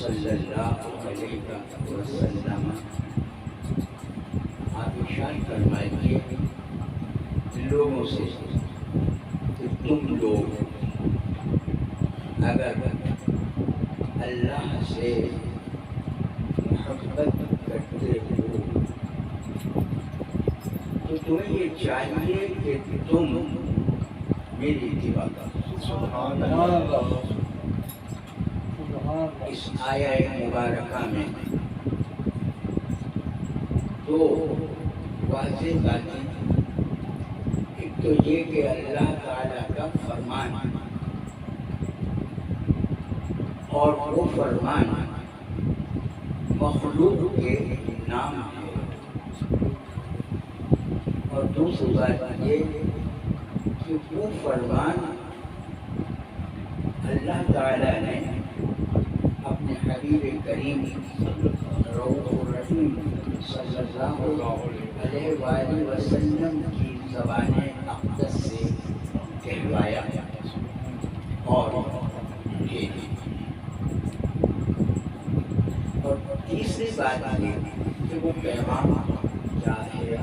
صلی اللہ علیہ وسلم آپ ارشاد فرمائیے لوگوں سے کہ تم لوگ اگر اللہ سے محبت کرتے ہو تو تمہیں یہ چاہیے کہ تم میری اتباع کرو۔ سبحان اللہ۔ اس آیہ مبارکہ میں دو واضح باتیں، ایک تو یہ کہ اللہ تعالیٰ کا فرمان اور وہ فرمان مخلوق کے نام ہے، اور دوسری بات یہ کہ وہ فرمان اللہ تعالیٰ نے اپنے حبیب کریم رؤوف الرحیم صلی اللہ علیہ وآلہ وسلم کی زبان اقدس سے کہلوایا اور تیسری بات یہ کہ وہ پیغام کیا ہے،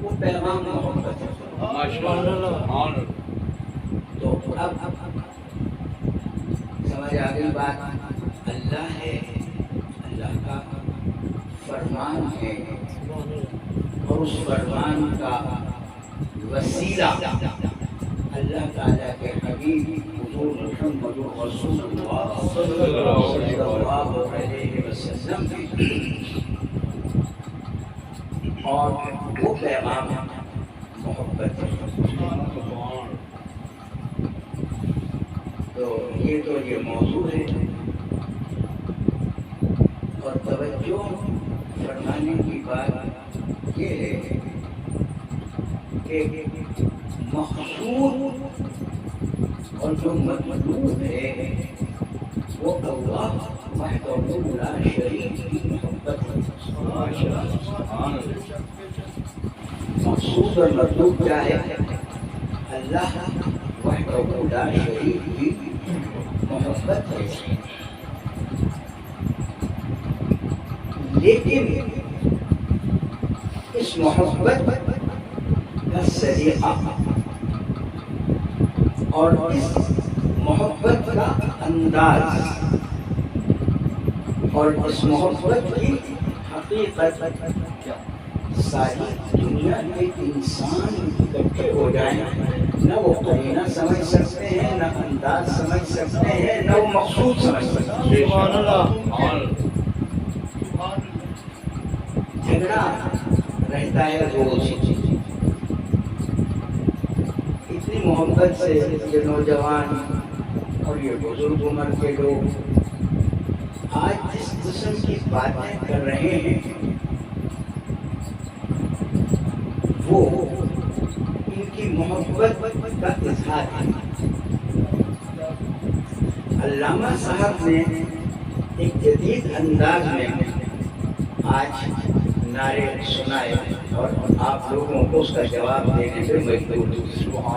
وہ پیغام محبت ہے۔ تو اب سمجھ آ گئی بات، اللہ ہے، اللہ کا فرمان ہے، اور اس فرمان کا وسیلہ اللہ تعالیٰ کے حبیب حضور محمد رسول اللہ صلی اللہ علیہ وسلم اور وہ پیغام محبت ہے۔ تو یہ موضوع ہے، اور توجہ فرمانے کی بات یہ ہے کہ مقصود اور جو مطلوب ہے وہ اللہ وحدہ لا شریک کی محبت ہے۔ مقصود اور مطلوب کیا ہے؟ اللہ وحدہ لا شریک کی محبت ہے، لیکن اس محبت کا سلیقہ اور اس محبت کا انداز اور اس محبت کی حقیقت ساری دنیا کے انسان اکٹھے ہو جائیں، نہ وہ قرینہ سمجھ سکتے ہیں، نہ انداز سمجھ سکتے ہیں، نہ وہ مقصود سمجھ سکتے ہیں۔ سبحان اللہ۔ جھگڑا رہتا ہے روز، اتنی محبت سے یہ نوجوان اور یہ بزرگ عمر کے لوگ آج جس قسم کی باتیں کر رہے ہیں وہ ان کی محبت کا اظہار ہے۔ علامہ صاحب نے ایک جدید انداز میں آج نعرے سنائے اور آپ لوگوں کو اس کا جواب دینے پہ مجبور ہوں۔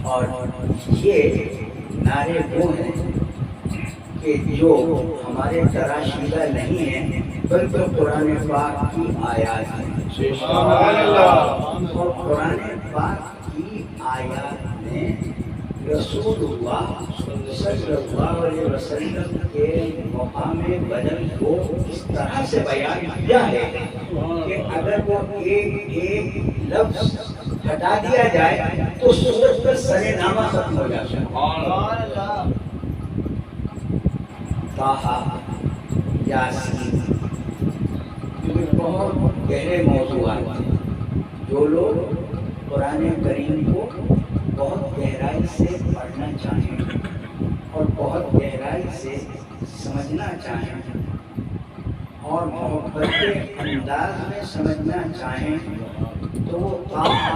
اور یہ نعرے وہ ہیں کہ جو ہمارے تراشیدہ نہیں ہیں بلکہ قرآن پاک کی آیات ہیں، اور قرآن پاک کی آیات نے رسول اللہ صلی اللہ علیہ وسلم کے مقام بدن کو اس طرح سے بیان کیا ہے کہ اگر وہ ایک لفظ ہٹا دیا جائے تو سورت کا سر نامہ ختم ہو جاتا ہے۔ طٰہٰ، یاسین، یہ بہت گہرے موضوعات ہیں۔ جو لوگ قرآن کریم کو بہت گہرائی سے پڑھنا چاہیں اور بہت گہرائی سے سمجھنا چاہیں اور محبت کے انداز میں سمجھنا چاہیں تو وہ طٰہٰ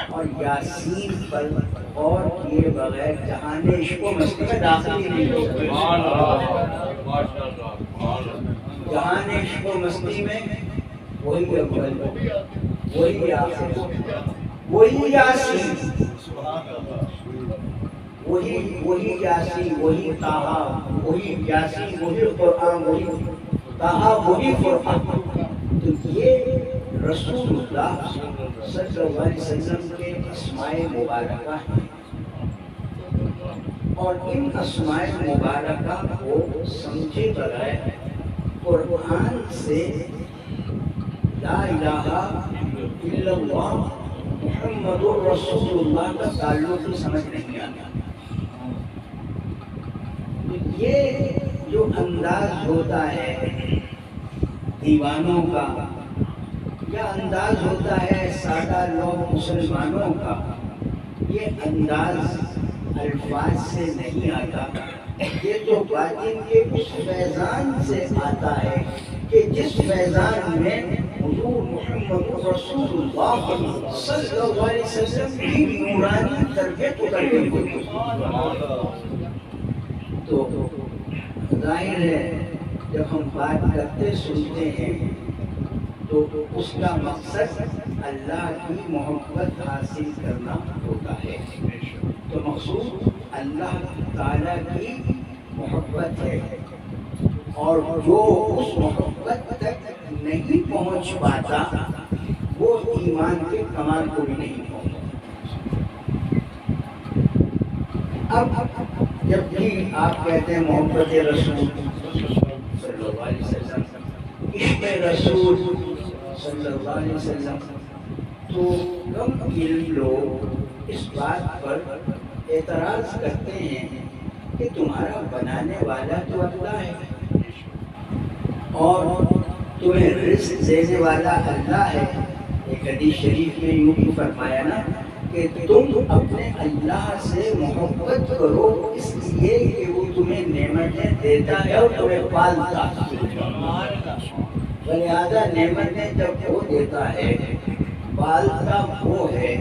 اور یاسین پر غور کیے بغیر جہان عشق و مستی میں داخل نہیں ہو سکتے۔ جہان عشق و مستی میں وہی اول، وہی آخر، وہی یاسین، وہی یاسین، وہی طٰہٰ، وہی یاسین، وہی قرآن، وہی طٰہٰ، وہی فرقان۔ تو یہ رسول اللہ صلی اللہ علیہ وسلم کے اسماء مبارکہ ہیں، اور ان اسماء مبارکہ کو سمجھے بغیر قرآن سے لا الہ الا اللہ محمد رسول اللہ کا تعلق ہی سمجھ نہیں آتا۔ یہ جو انداز ہوتا ہے دیوانوں کا، یا انداز ہوتا ہے سادہ لوگ مسلمانوں کا، یہ انداز الفاظ سے نہیں آتا، یہ تو باطن کے اس فیضان سے آتا ہے کہ جس فیضان میں حضور محمد رسول اللہ صلی اللہ علیہ وسلم کی نورانی تربیت اتر گئی ہوئی۔ تو ظاہر ہے جب ہم بات کرتے سنتے ہیں تو اس کا مقصد اللہ کی محبت حاصل کرنا ہوتا ہے، تو مقصود اللہ تعالیٰ کی محبت ہے، اور جو اس محبت تک نہیں پہنچ پاتا وہ ایمان کے کمال کو بھی نہیں پہنچتا۔ اب جب بھی آپ کہتے ہیں محبت رسول صلی اللہ علیہ وسلم، عشق رسول صلی اللہ علیہ وسلم، تو کم علم لوگ اس بات پر اعتراض کرتے ہیں کہ تمہارا بنانے والا تو اللہ ہے اور تمہیں رزق دینے والا اللہ ہے۔ ایک حدیث شریف میں یوں بھی فرمایا نا کہ تم اپنے اللہ سے محبت کرو اس لیے کہ وہ تمہیں نعمتیں دیتا ہے اور تمہیں پالتا ہے، لہذا نعمتیں جب وہ دیتا ہے پالتا وہ ہے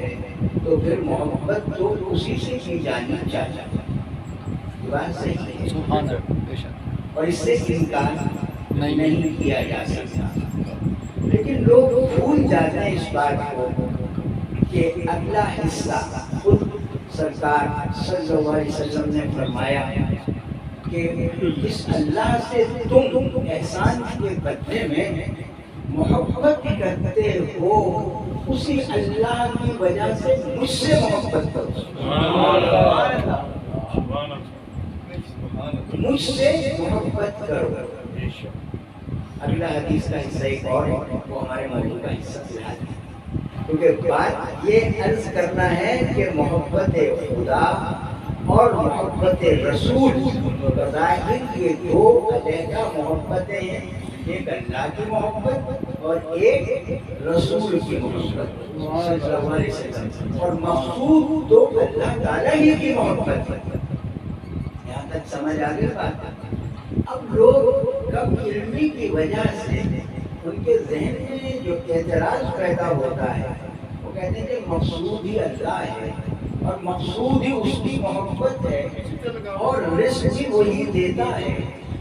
تو پھر محبت تو اسی سے کی جانی چاہیے۔ بات صحیح ہے اور اس سے انکار نہیں کیا جا سکتا، لیکن لوگ بھول جاتے ہیں اس بات کو کہ اگلا حصہ خود سرکار صلی اللہ علیہ وسلم نے فرمایا کہ اس اللہ سے تم احسان کے بدلے میں محبت کرتے ہو، اسی اللہ کی وجہ سے مجھ سے محبت کرو، مجھ سے محبت کرو۔ اگلا حدیث کا حصہ ایک اور ہے، وہ ہمارے موضوع کا حصہ ہے، کیونکہ بات یہ عرض کرنا ہے کہ محبت خدا اور محبت رسول بظاہر یہ دو علیحدہ محبتیں ہیں، ایک اللہ کی محبت اور ایک رسول کی محبت صلی اللہ علیہ وسلم، اور مقصود تو اللہ تعالیٰ ہی کی محبت ہے۔ یہاں تک سمجھ آ گئی بات؟ اب لوگ کم علمی کی وجہ سے ان کے ذہن میں جو اعتراض پیدا ہوتا ہے وہ کہتے ہیں کہ مقصود ہی اللہ ہے اور مقصود ہی اس کی محبت ہے اور رزق بھی وہی دیتا ہے،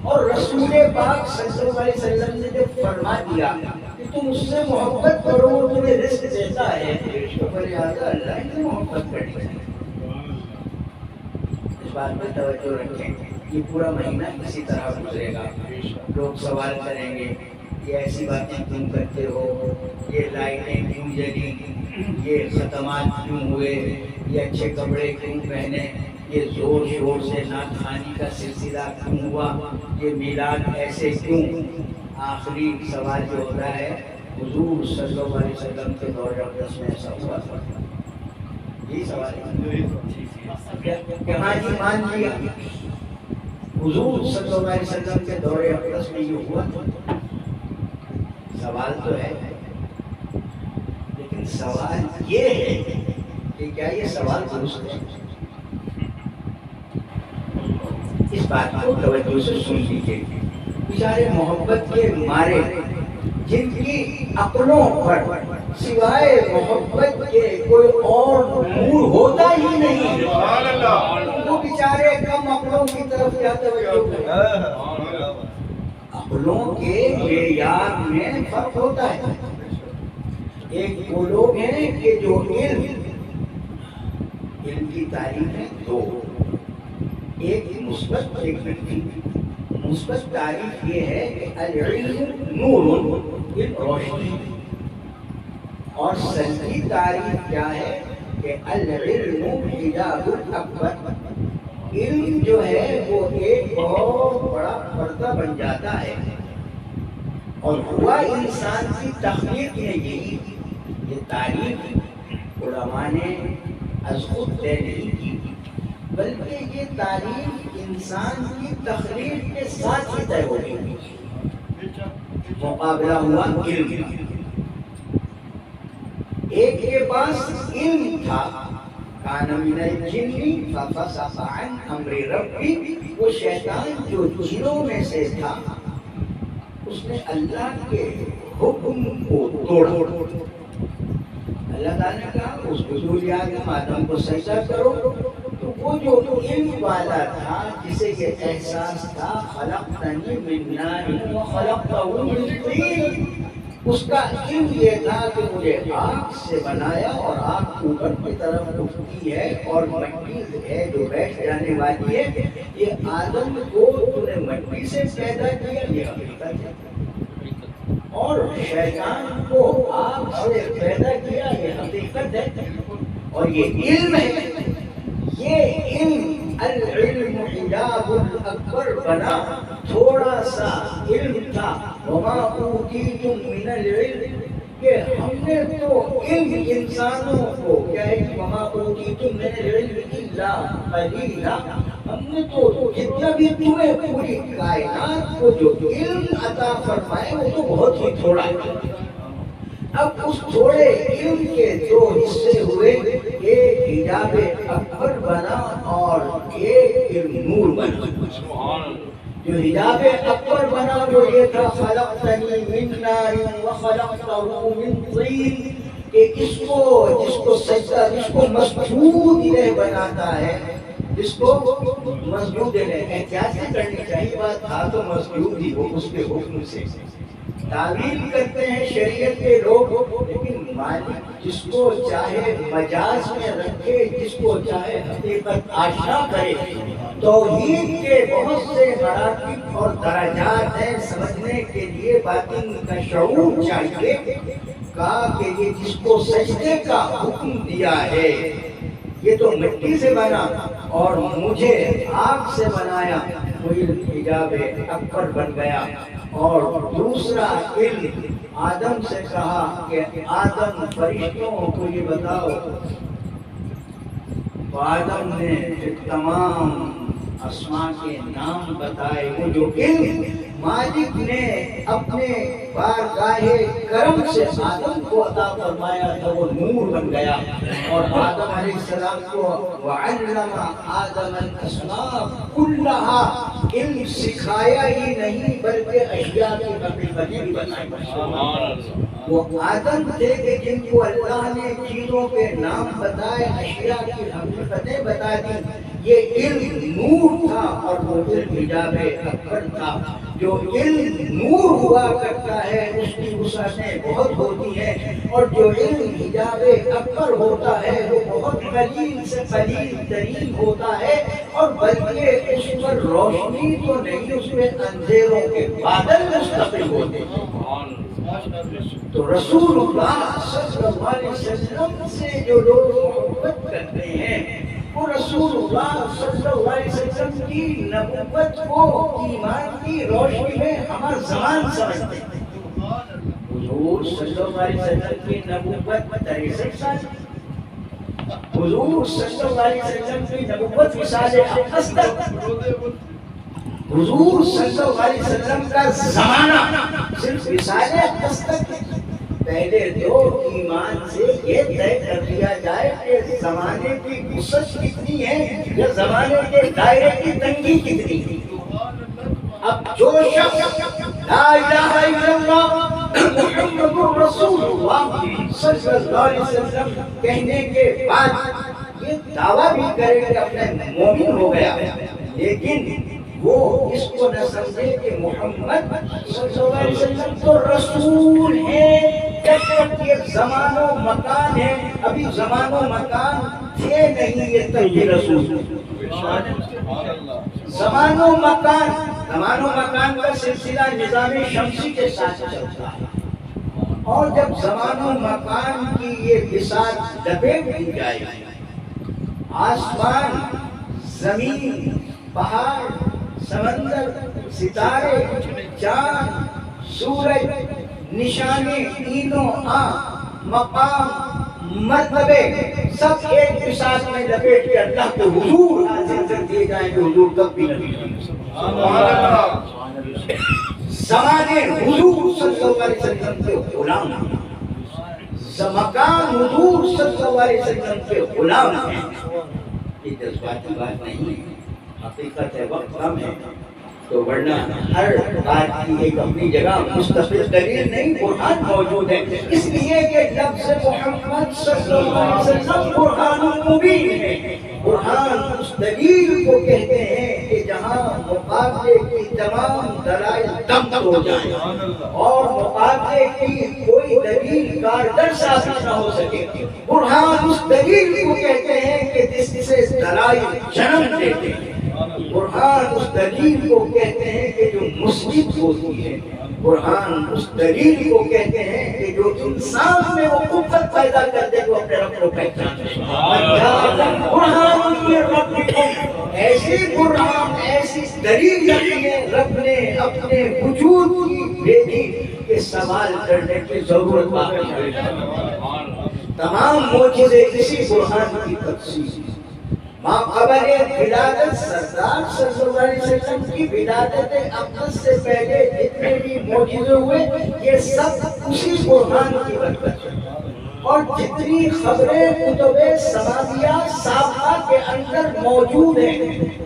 اور رسول پاک صلی اللہ علیہ وسلم نے جب فرما دیا کہ تم اس سے محبت کرو وہ تمہیں رزق دیتا ہے تو لہٰذا اللہ سے محبت کرنی چاہیے۔ اس بات پہ توجہ رکھیں، یہ پورا مہینہ اسی طرح گزرے گا، لوگ سوال کریں گے یہ ایسی باتیں کیوں کرتے ہو، یہ لائٹیں کیوں جلی، یہ ختمات کیوں ہوئے، یہ اچھے کپڑے کیوں پہنے، یہ زور شور سے نعت خوانی کا سلسلہ کیوں ہوا، یہ میلاد ایسے کیوں؟ آخری سوال جو ہوتا ہے حضور صلی اللہ علیہ وسلم کے دور اقدس میں ایسا ہوا تھا، یہی سوال ہے کہ ہاں جی مان لیا حضور صلی اللہ علیہ وسلم کے دور اقدس میں یہ ہوا تھا؟ سوال تو ہے، لیکن سوال یہ ہے کہ کیا یہ سوال درست ہے؟ اس بات کو توجہ سے سن لیجیے، بیچارے محبت کے مارے جن کی عقلوں پر سوائے محبت کے کوئی اور نور ہوتا ہی نہیں، وہ بیچارے کم عقلوں کی طرف کیا توجہ کریں؟ عقلوں کے معیار میں فرق ہوتا ہے۔ ایک وہ لوگ ہیں کہ جو علم کی تعریف ہے دو، ایک مثبت ایک منفی۔ مثبت تعریف یہ ہے کہ العلم نور، علم روشنی، اور سلبی تعریف کیا ہے کہ العلم حجاب اکبر، علم جو ہے وہ ایک بہت بڑا پردہ بن جاتا ہے، اور ہوا انسان کی تخلیق میں یہی، یہ تعریف علماء نے از خود طے نہیں کی، بلکہ یہ تعریف انسان کی تخلیق کے ساتھ ہی طے ہو گئی۔ مقابلہ ہوا علم، ایک کے پاس علم تھا، کان من الجن ففسق عن امر ربی، وہ شیطان جو جنوں میں سے تھا اس نے اللہ کے حکم کو توڑا۔ اللہ تعالیٰ نے کہا اس بزرگ آدم کو سجدہ کرو، تو وہ جو علم والا تھا جسے یہ احساس تھا خلقتنی من نار وخلقتہ من طین، اس کا علم یہ تھا کہ مجھے آگ سے بنایا اور آگ اوپر کی طرف اٹھتی ہے اور مٹی ہے جو بیٹھ جانے والی ہے، یہ آدم کو تو نے مٹی سے پیدا کیا، یہ حقیقت ہے، اور شیطان کو آگ سے پیدا کیا، یہ حقیقت ہے، اور یہ علم ہے، یہ علم العلم حجاب الاکبر بنا، تھوڑا سا علم تھا، وما اوتیتم من العلم، کہ ہم نے تو علم انسانوں کو کیا ہے کہ وما اوتیتم من العلم الا قلیلا، ہم نے تو جتنا بھی تمہیں پوری کائنات کو جو علم عطا فرمائے وہ تو بہت ہی تھوڑا ہے۔ اب اس تھوڑے علم کے دو حصے ہوئے، ایک حجاب اکبر بنا اور ایک علم نور بنا۔ جو حجاب اکبر بنا وہ یہ تھا خلقتنی من نار وخلقتہ من طین، کہ جس کو سجدہ، جس کو مسجود الہ بناتا ہے، جس کو مسجود الہ، احتیاط سے کرنی چاہیے بات، تھا تو مسجود ہی وہ اس کے حکم سے۔ تعویل کرتے ہیں شریعت کے لوگ، لیکن مالک جس کو چاہے مجاز میں رکھے، جس کو چاہے حقیقت آشنا کرے۔ توحید کے بہت سے مراتب اور درجات ہیں، سمجھنے کے لیے باطن کا شعور چاہیے۔ کہا کہ یہ جس کو سجدے کا حکم دیا ہے یہ تو مٹی سے بنا اور مجھے آگ سے بنایا، وہی حجاب اکبر بن گیا۔ اور دوسرا علم آدم سے کہا کہ آدم فرشتوں کو یہ بتاؤ، تو آدم نے تمام اسماء کے نام بتائے۔ وہ جو علم مالک نے اپنے بارگاہ کرم سے آدم کو عطا فرمایا تھا وہ نور بن گیا، اور آدم علیہ السلام کو وعلم آدم الاسماء کلھا، علم سکھایا ہی نہیں بلکہ اشیاء کی حقیقتیں بھی بتائی۔ وہ آدم تھے کہ جن کو اللہ نے چیزوں کے نام بتائے، اشیاء کی حقیقتیں بتا دی، یہ علم نور تھا، اور وہ علم حجاب اکبر تھا۔ جو علم نور ہوا کرتا ہے اس کی وسعتیں بہت ہوتی ہیں، اور جو علم حجاب اکبر ہوتا ہے وہ بہت قلیل سے قلیل ترین ہوتا ہے، اور بلکہ اس پر روشنی تو نہیں، اس میں اندھیروں کے بادل مستقل ہوتے ہیں۔ تو رسول اللہ صلی اللہ علیہ وسلم سے جو لوگ محبت کرتے ہیں وہ رسول اللہ صلی اللہ علیہ وسلم کی نبوت کو ایمان کی روشنی میں ہمارا زمان سمجھتے ہیں۔ حضور صلی اللہ علیہ وسلم کی نبوت 63 سال، حضور صلی اللہ علیہ وسلم کی نبوت وصال اقدس تک، حضور صلی اللہ علیہ وسلم کا زمانہ صرف وصال اقدس تک۔ پہلے تو ایمان سے یہ طے کر دیا جائے کہ زمانے کی وسعت کتنی ہے یا زمانے کے دائرے کی تنگی کتنی ہے۔ اب جو شخص لا الہ الا اللہ محمد رسول اللہ صلی اللہ علیہ وسلم کہنے کے بعد یہ دعویٰ بھی کرے کہ اپنے مومن ہو گیا، لیکن وہ اس کو نہ سمجھے کہ محمد صلی اللہ علیہ وسلم تو رسول ہیں، جب تک یہ زمان و مکان ہے، ابھی زمان و مکان تھے نہیں یہ تک بھی رسول۔ زمان و مکان کا سلسلہ نظام شمسی کے ساتھ چلتا ہے، اور جب زمان و مکان کی یہ بساط لپیٹ دی جائے، آسمان، زمین، پہاڑ، سمندر، ستارے، چاند، سورج، نشانے، تینوں مقام، مرتبے سب ایک بساط میں لپیٹ کے اللہ کے حضور حاضر کر دیے جائیں کہ حضور تب بھی نبی ہیں۔ زمانے حضور صلی اللہ علیہ وسلم کے غلام ہیں، مقام حضور صلی اللہ علیہ وسلم کے غلام ہیں۔ یہ جذباتی بات نہیں ہے، حقیقت ہے، وقت کم ہے تو ورنہ ہر بات کی ایک اپنی جگہ مستقل دلیل نہیں، قرآن موجود ہے، اس لیے کہ لفظ محمد صلی اللہ علیہ وسلم قرآن مبین ہے۔ قرآن اس دلیل کو کہتے ہیں کہ جہاں مقابلے کی تمام دلائل دم ہو جائیں اور مقابلے کی کوئی دلیل کارگر ثابت نہ ہو سکے، قرآن اس دلیل کو کہتے ہیں کہ جس سے دلائل جنم دیتے ہیں۔ قرآن اس دلیل کو کہتے ہیں کہ جو مثبت ہوتی ہے، قرآن اس دلیل کو کہتے ہیں کہ جو انسان میں وہ قوت پیدا کر دے، وہ اپنے رب کو پہچانے۔ قرآن کی رب کو ایسی قرآن ایسی دلیل رکھی ہے، رب نے اپنے وجود کی بھیجی کہ سوال کرنے کی ضرورت باقی ہے۔ تمام معجزے اسی قرآن کی تفسیر۔ ماں قبل ولادت سردار صلی اللہ علیہ وسلم کی ولادت اقدس سے پہلے جتنے بھی معجزے ہوئے یہ سب اسی قرآن کی برکت ہے، اور جتنی خبریں کتب سماویہ سابقہ کے اندر موجود ہیں،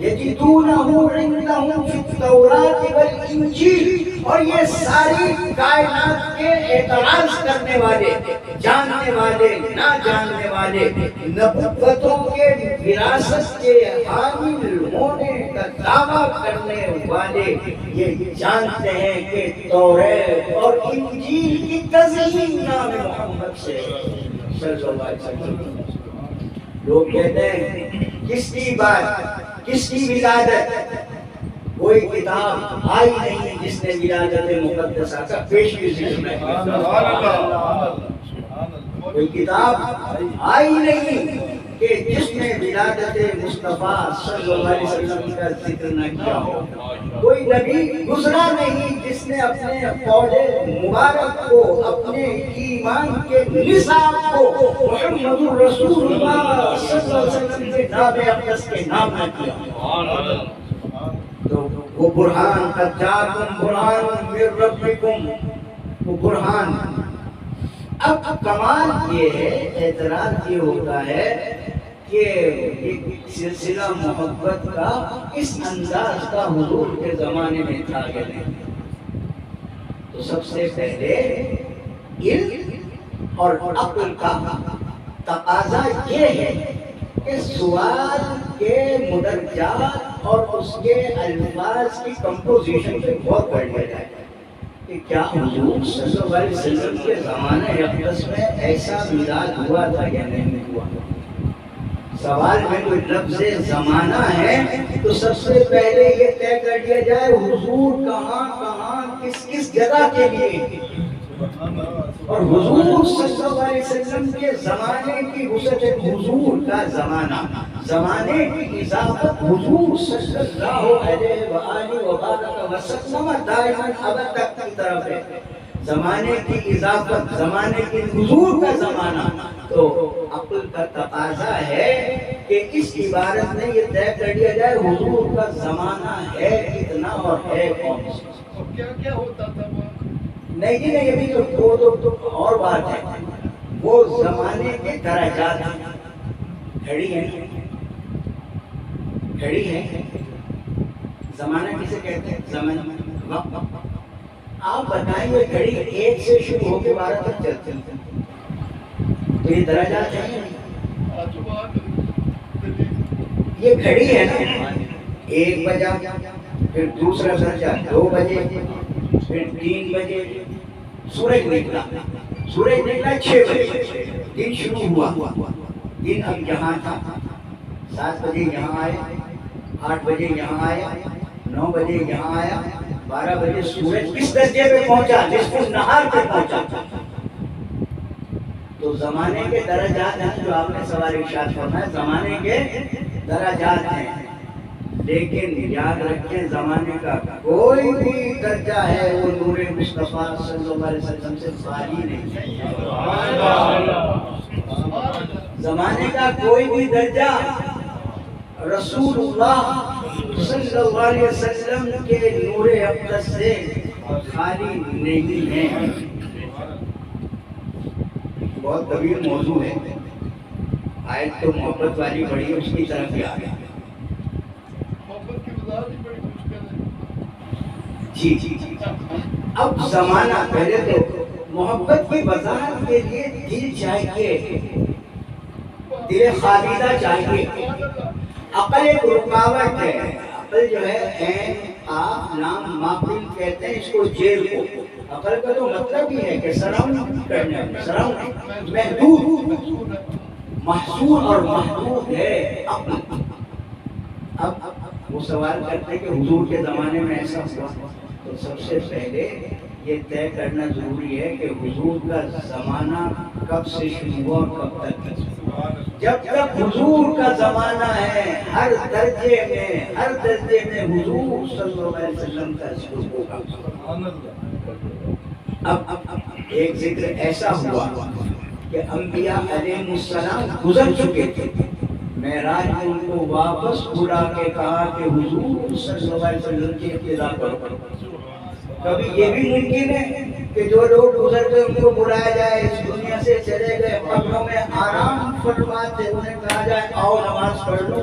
یجدونہ عندہم فی التوراۃ والانجیل، اور یہ ساری کائنات کے اعتراض کرنے والے، جاننے والے، نہ جاننے والے، نبوتوں کے وراثت کے حامل ہونے کا دعویٰ کرنے والے یہ جانتے ہیں کہ توریت اور انجیل کی تزیین نام محمد سے صلی اللہ علیہ وسلم۔ لوگ کہتے ہیں کس کی بات، کس کی ولادت؟ کوئی کتاب آئی نہیں جس نے ولادت مقدسہ کا پیشگی ذکر ہے، کوئی کتاب آئی نہیں کہ جس نے ولادت مصطفیٰ صلی اللہ علیہ وسلم کا ذکر نہ کیا ہو، کوئی نبی گزرا نہیں جس نے اپنے قول مبارک کو، اپنے ایمان کے نصاب کو محمد رسول اللہ صلی اللہ علیہ وسلم کے نام اقدس کے نام نہ کیا۔ تو وہ برہان قد جاءکم برہان من ربکم، وہ برہان۔ اب کمال یہ ہے، اعتراض یہ ہوتا ہے کہ ایک سلسلہ محبت کا اس انداز کا حضور کے زمانے میں تھا کہ نہیں؟ تو سب سے پہلے علم اور عقل کا تقاضا یہ ہے کہ سوال کے مدرجات اور اس کے الفاظ کی کمپوزیشن پہ غور کر لیا جائے کہ کیا حضور صلی اللہ علیہ وسلم کے زمانہ اقدس میں ایسا میلاد ہوا تھا یا نہیں ہوا۔ سوال میں کوئی لفظ زمانہ ہے تو سب سے پہلے یہ طے کر دیا جائے حضور کہاں کہاں کس کس جگہ کے لیے، اور حضور صلی اللہ علیہ وسلم کے زمانے کی وسعت حضور کا زمانہ، زمانے کی اضافت حضور صلی اللہ علیہ وآلہ وبارک وسلم دائما ابد تک کی طرف ہے، زمانے کی اضافت، زمانے کی حضور کا زمانہ۔ تو عقل کا تقاضا ہے کہ اس عبارت میں یہ طے کر دیا جائے حضور کا زمانہ ہے کتنا اور ہے کون سا۔ کیا کیا ہوتا تھا وہ؟ نہیں جی نہیں، ابھی تو اور بات ہے، وہ زمانے کے درجات گھڑی ہے، گھڑی ہے، زمانہ کسے کہتے ہیں؟ زمانہ وقت۔ آپ بتائیں یہ گھڑی ایک سے شروع ہو کے 12 تک چلتی ہے تو یہ درجات ہیں، یہ گھڑی ہے نا، 1 بجا، پھر دوسرا درجہ 2 بجے، پھر 3 بجے، سورج نکلا 6 بجے، دن شروع ہوا، دن اب یہاں تھا، 7 بجے یہاں آئے، 8 بجے یہاں آیا، 9 بجے یہاں آیا، 12 بجے سورج کس درجے پہ پہنچا؟ نصف النہار پہ پہنچا۔ تو زمانے کے درجات ہیں، جو آپ نے سوال ارشاد فرمایا، زمانے کے درجات ہیں، لیکن یاد رکھیں زمانے کا کوئی بھی درجہ ہے وہ نور مصطفیٰ صلی اللہ علیہ وسلم سے خالی نہیں ہے۔ زمانے کا کوئی بھی درجہ رسول اللہ صلی اللہ علیہ وسلم کے نور اقدس سے خالی نہیں ہے۔ بہت طویل موضوع ہے، آیت تو محبت والی بڑی ہے، اس کی طرف ہی آ گیا۔ جی جی جی، اب زمانہ، پہلے تو محبت کی وضاحت کے لیے دل چاہیے، دل خالدہ چاہیے۔ عقل ایک رکاوٹ ہے، عقل جو ہے عین آف لام ماقل کہتے ہیں اس کو، جیل کو۔ عقل کا تو مطلب ہی ہے کہ سراؤنڈ کرنے، سراؤنڈ، محدود، محصور اور محدود ہے عقل۔ اب وہ سوال کرتے ہیں کہ حضور کے زمانے میں ایسا ہوا، تو سب سے پہلے یہ طے کرنا ضروری ہے کہ حضور کا زمانہ کب سے شروع ہوا اور کب تک۔ جب تک حضور کا زمانہ ہے، ہر درجے میں حضور صلی اللہ علیہ وسلم کا ذکر ہوگا۔ اب ایک ذکر ایسا ہوا کہ انبیاء علیہ السلام گزر چکے تھے، معراج میں ان کو واپس بلا کے کہا کہ حضور صلی اللہ علیہ وسلم کی ابتدا کرو۔ کبھی یہ بھی ممکن ہے کہ جو لوگ گزر گئے ان کو بلایا جائے، اس دنیا سے چلے گئے، قبروں میں آرام فرماتے، انہیں کہا جائے آؤ نماز پڑھ لو۔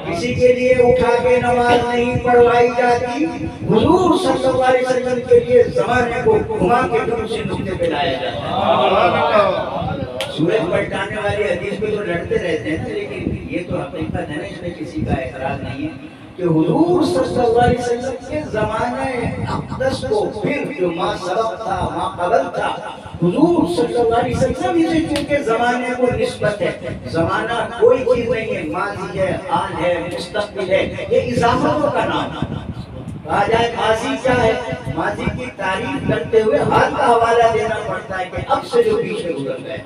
کسی کے لیے اٹھا کے نماز نہیں پڑھوائی جاتی، حضور صلی اللہ علیہ وسلم کے لیے زمانے کو گھما کے دوسرے نقطے پہ لایا جاتا ہے۔ سورج پلٹانے والی حدیث پہ تو لڑتے رہتے ہیں، لیکن یہ تو حقیقت ہے نا، اس میں کسی کا اعتراض نہیں ہے کہ حضور صلی اللہ علیہ وسلم کے زمانے اقدس کو پھر جو ما سبق تھا، ما قبل تھا، حضور صلی اللہ علیہ وسلم اسے چونکہ زمانے کو نسبت ہے، زمانہ کوئی چیز نہیں ہے، ماضی ہے، حال ہے، مستقبل ہے، یہ اضافتوں کا نام ہے۔ کہا جائے ماضی کیا ہے؟ ماضی کی تعریف کرتے ہوئے حال کا حوالہ دینا پڑتا ہے کہ اب سے جو پیچھے گزر گئے۔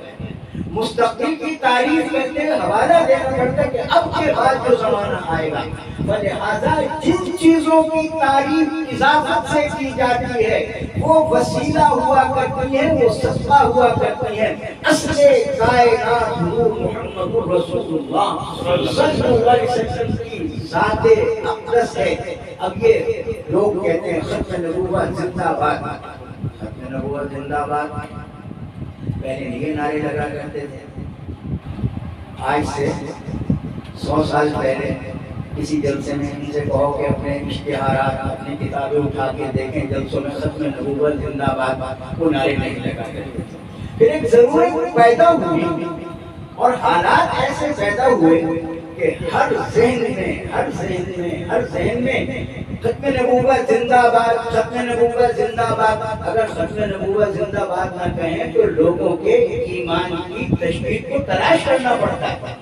مستقبل کی تعریف کرتے ہوئے حوالہ دینا پڑتا ہے کہ اب کے بعد جو زمانہ آئے گا۔ لہٰذا جن چیزوں کی تعریف اضافت سے کی جاتی ہے وہ وسیلہ ہوا کرتی ہے، وہ سبقہ ہوا کرتی ہے۔ اصل کائنات نور محمد رسول اللہ صلی اللہ علیہ وسلم کی ذات اقدس ہے۔ اب یہ لوگ کہتے ہیں ختم نبوت زندہ باد، ختم نبوت زندہ باد، پہلے یہ نعرے لگا کرتے تھے۔ آج سے 100 سال پہلے کسی جلسے میں ان سے کہو کہ اپنے اشتہارات، اپنی کتابیں اٹھا کے دیکھیں، جلسوں میں ختم نبوت زندہ باد، وہ نعرے نہیں لگا کرتے تھے۔ پھر ایک ضرورت پیدا ہوئی اور حالات ایسے پیدا ہوئے کہ ہر ذہن میں ختم نبوت زندہ باد، ختم نبوت زندہ باد۔ اگر ختم نبوت زندہ باد نہ کہیں تو لوگوں کے ایمان کی تشبیہ کو تلاش کرنا پڑتا ہے۔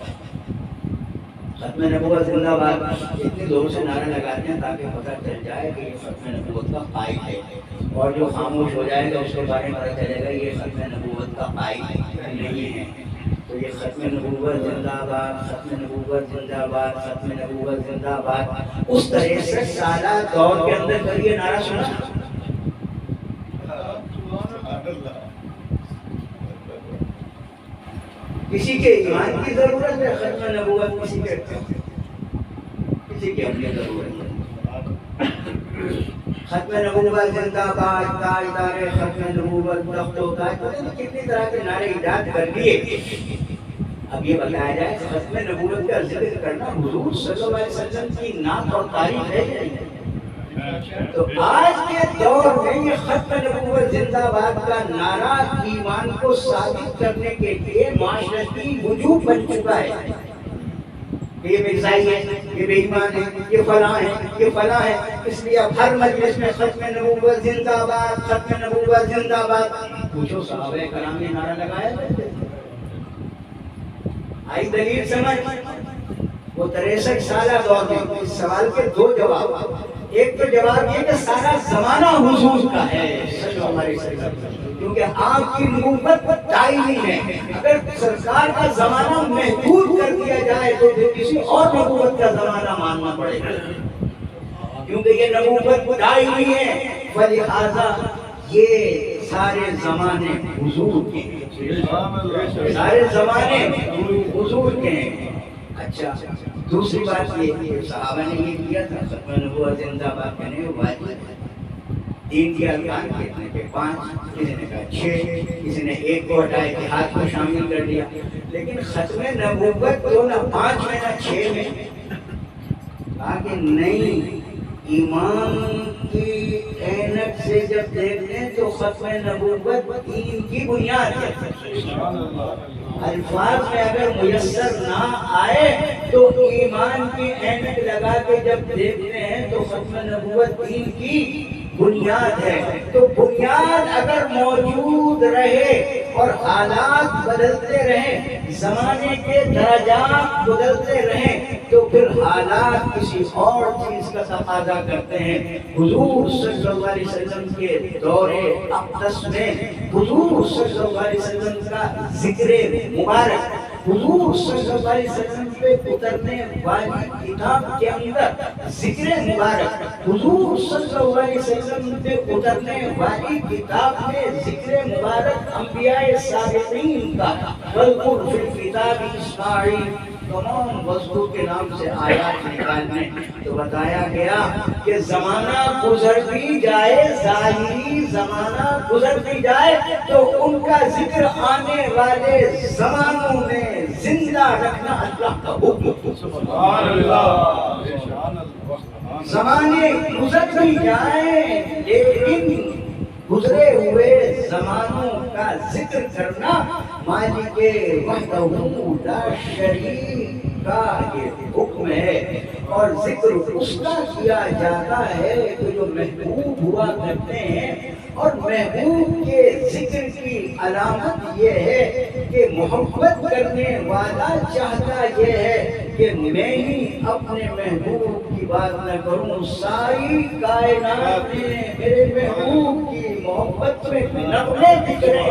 ختم نبوت زندہ باد اتنی زور سے نعرہ لگاتے ہیں تاکہ پتہ چل جائے کہ یہ ختم نبوت کا قائل ہے، اور جو خاموش ہو جائے گا اس کے بارے میں پتہ چلے گا یہ ختم نبوت کا قائل نہیں ہے۔ تو یہ ختم نبوت زندہ باد، ختم نبوت زندہ باد، ختم نبوت زندہ باد، اس طرح سے سالہ دور کے اندر کبھی یہ نعرہ سنا؟ کسی کے ایمان کی ضرورت ہے ختم نبوت، کسی کی اپنی ضرورت ہے۔ ختم نبوت زندہ باد، تاجدار ختم نبوت، تخت و تاج، کتنی طرح کے نعرے ایجاد کر دیے۔ اب یہ بتایا جائے کہ ختم نبوت کا ذکر کرنا حضور صلی اللہ علیہ وسلم کی نعت اور تعریف ہے یا نہیں؟ تو آج کے دور میں یہ ختم نبوت زندہ باد کا نعرہ ایمان کو ثابت کرنے کے لیے معاشرتی وجوب بن چکا ہے۔ یہ مرزائی ہے، یہ بے ایمان ہے، یہ فلاں ہے، یہ فلاں ہے، اس لیے اب ہر مجلس میں ختم نبوت زندہ باد، ختم نبوت زندہ باد۔ پوچھو صحابہ کرام نے نعرہ لگایا؟ آئی دلیل سمجھ؟ وہ 63 سالہ دور میں اس سوال کے دو جواب. ایک تو جواب یہ کہ سارا زمانہ حضور کا ہے صلی اللہ علیہ وسلم، کیونکہ آپ کی نبوت دائمی ہے. اگر سرکار کا زمانہ محدود کر دیا جائے تو پھر کسی اور نبوت کا زمانہ ماننا پڑے گا، کیونکہ یہ نبوت دائمی ہے. ولہذا یہ سارے زمانے حضور کے ہیں، سارے زمانے حضور کے ہیں. اچھا، دوسری بات یہ کہ صحابہ نے یہ کیا تھا، ختم نبوت زندہ باد کہنے وہ واجب ہے. دین کے ارکان کتنے تھے؟ 5. کسی نے کہا 6، کسی نے 1 کو ہٹا اتحاد کو شامل کر دیا. لیکن ختم نبوت تو نہ 5 میں نہ 6 میں. کہا کہ نہیں، ایمان کی اینک سے جب دیکھتے ہیں تو ختم نبوت دین کی بنیاد ہے. الفاظ میں اگر میسر نہ آئے تو ایمان کی اینک لگا کے جب دیکھتے ہیں تو ختم نبوت دین کی بنیاد ہے. تو بنیاد اگر موجود رہے اور حالات بدلتے رہیں، زمانے کے درجات بدلتے رہیں، تو پھر حالات کسی اور چیز کا تقاضا کرتے ہیں. حضور صلی اللہ علیہ وسلم کے دور اقدس میں حضور صلی اللہ علیہ وسلم کا ذکر مبارک، حضور صلی اللہ علیہ وسلم پہ اترنے والی کتاب کے اندر ذکر مبارک، حضور صلی اللہ علیہ وسلم پہ اترنے والی کتاب میں ذکر مبارک انبیاء سابقین کا، وَاذْكُرْ فِي الْكِتَابِ إِسْمَاعِیلَ، تمام وضو کے نام سے آیات نکالنے تو بتایا گیا کہ زمانہ گزر بھی جائے، ظاہری زمانہ گزر بھی جائے، تو ان کا ذکر آنے والے زمانوں میں زندہ رکھنا اللہ کا حکم. سبحان اللہ. زمانے گزر بھی جائیں لیکن گزرے ہوئے زمانوں کا ذکر کرنا مالک وحدہ لا شریک کا یہ حکم ہے. اور ذکر اس کا کیا جاتا ہے کہ جو محبوب ہوا کرتے ہیں. اور محبوب کے ذکر کی علامت یہ ہے کہ محبت کرنے والا چاہتا یہ ہے کہ میں ہی اپنے محبوب کی بات نہ کروں، ساری کائنات میں میرے محبوب کی محبت میں نغمے بکھرے،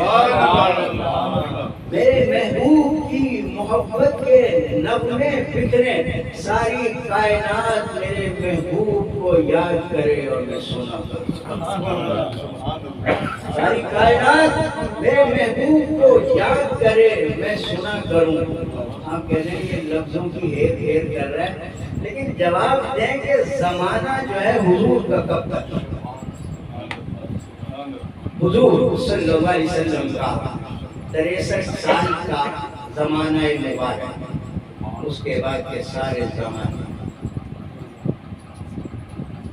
میرے محبوب کی محبت کے نغمے بکھرے، ساری کائنات میرے محبوب کو یاد کرے اور میں سنا کروں. ساری کائنات میرے محبوب کو یاد کرے، میں سنا کروں. آپ کہہ رہے ہیں یہ لفظوں کی ہیر ہیر کر رہے ہیں، لیکن جواب دیں کہ زمانہ جو ہے حضور کا کب تک؟ حضور صلی اللہ علیہ وسلم کا 63 سال کا زمانہ مبارک، اس کے بعد کے سارے زمانے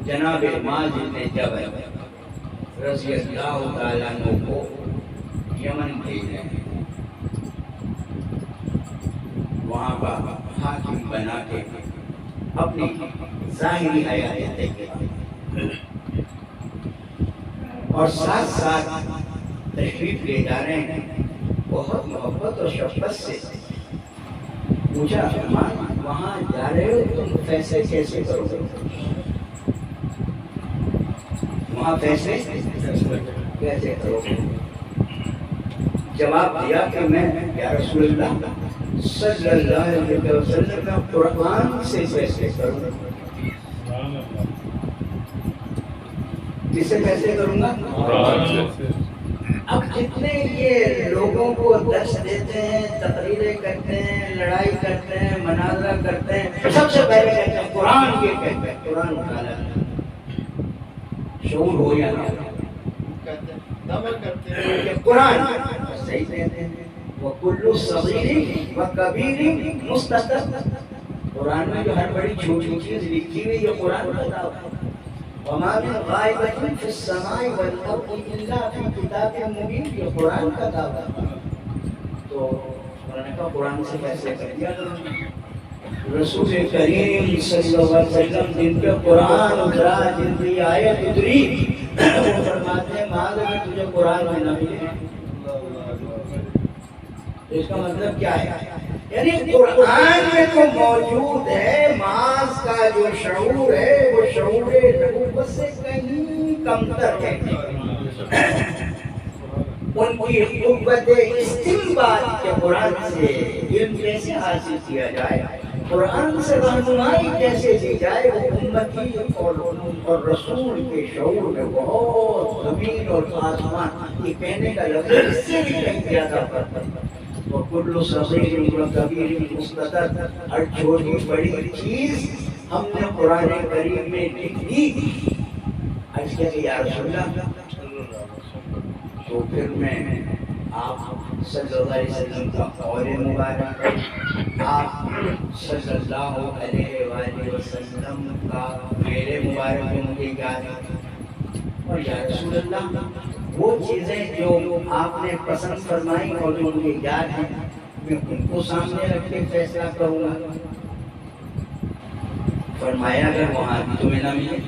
جناب معاذ بن جبل رضی اللہ تعالیٰ عنہ کو یمن بھیجے، وہاں کا حاکم بنا کے اپنی ظاہری حیات دیکھے اور ساتھ ساتھ تشریف لے جا رہے ہیں. بہت محبت اور شفقت سے پوچھا، وہاں جا رہے ہو تم فیصلے کیسے کرو گے؟ وہاں فیصلے کیسے کرو گے؟ جواب دیا کہ میں یا رسول اللہ صلی اللہ علیہ وسلم کا قرآن سے فیصلے کروں گا. کس سے فیصلے کروں گا؟ اب جتنے یہ لوگوں کو درس دیتے ہیں، تقریریں کرتے ہیں، لڑائی کرتے ہیں، مناظرہ کرتے ہیں، سب سے پہلے کہتے ہیں قرآن یہ کہتے ہیں، قرآن اٹھانا. شعور ہو یا نہ کہ قرآن صحیح کہتے ہیں. وَكُلُّ صَغِيرٍ وَكَبِيرٍ مُسْتَطَرٍ، قرآن میں جو ہر بڑی چھوٹی چیز لکھی ہوئی یہ قرآن بتاؤ. وَمَا مِنْ غَائِبَةٍ فِي السَّمَاءِ وَالْأَرْضِ إِلَّا فِي كِتَابٍ مُبِينٍ، یہ قرآن کا دعویٰ. تو قرآن کا قرآن سے فیصلے کر دیا. رسول کریم صلی اللہ علیہ وسلم جن پہ قرآن اترا، جن کی آیت اتری، وہ فرماتے ہیں معاذ اگر تجھے قرآن میں نہ ملے، اس کا مطلب کیا ہے یعنی قرآن میں تو موجود ہے، معاذ کا جو شعور ہے وہ شعور نبوت سے کہیں کمتر ہے۔ ان کی قوت استنباط کے قرآن سے علم کیسے حاصل کیا جائے، قرآن سے رہنمائی کیسے دی جائے، وہ امتی اور رسول کے شعور میں بہت زمین اور آسمان، یہ کہنے کا لفظ اس سے بھی کہیں زیادہ فرق ہے۔ وَكُلُّ صَغِيرٍ وَكَبِيرٍ مُسْتَطَرٍ، ہر چھوٹی بڑی چیز ہم نے قرآن کریم میں لکھ دی۔ عرض کیا کہ یا رسول اللہ، تو پھر میں آپ صلی اللہ علیہ وسلم کا قول مبارک، آپ صلی اللہ علیہ وآلہ وسلم کا فعل مبارک کو مجھے یاد ہے، اور یا رسول اللہ وہ چیزیں جو آپ نے پسند فرمائی اور جو مجھے یاد ہیں میں ان کو سامنے رکھ کے فیصلہ کروں گا۔ فرمایا اگر وہاں بھی تمہیں نہ ملے،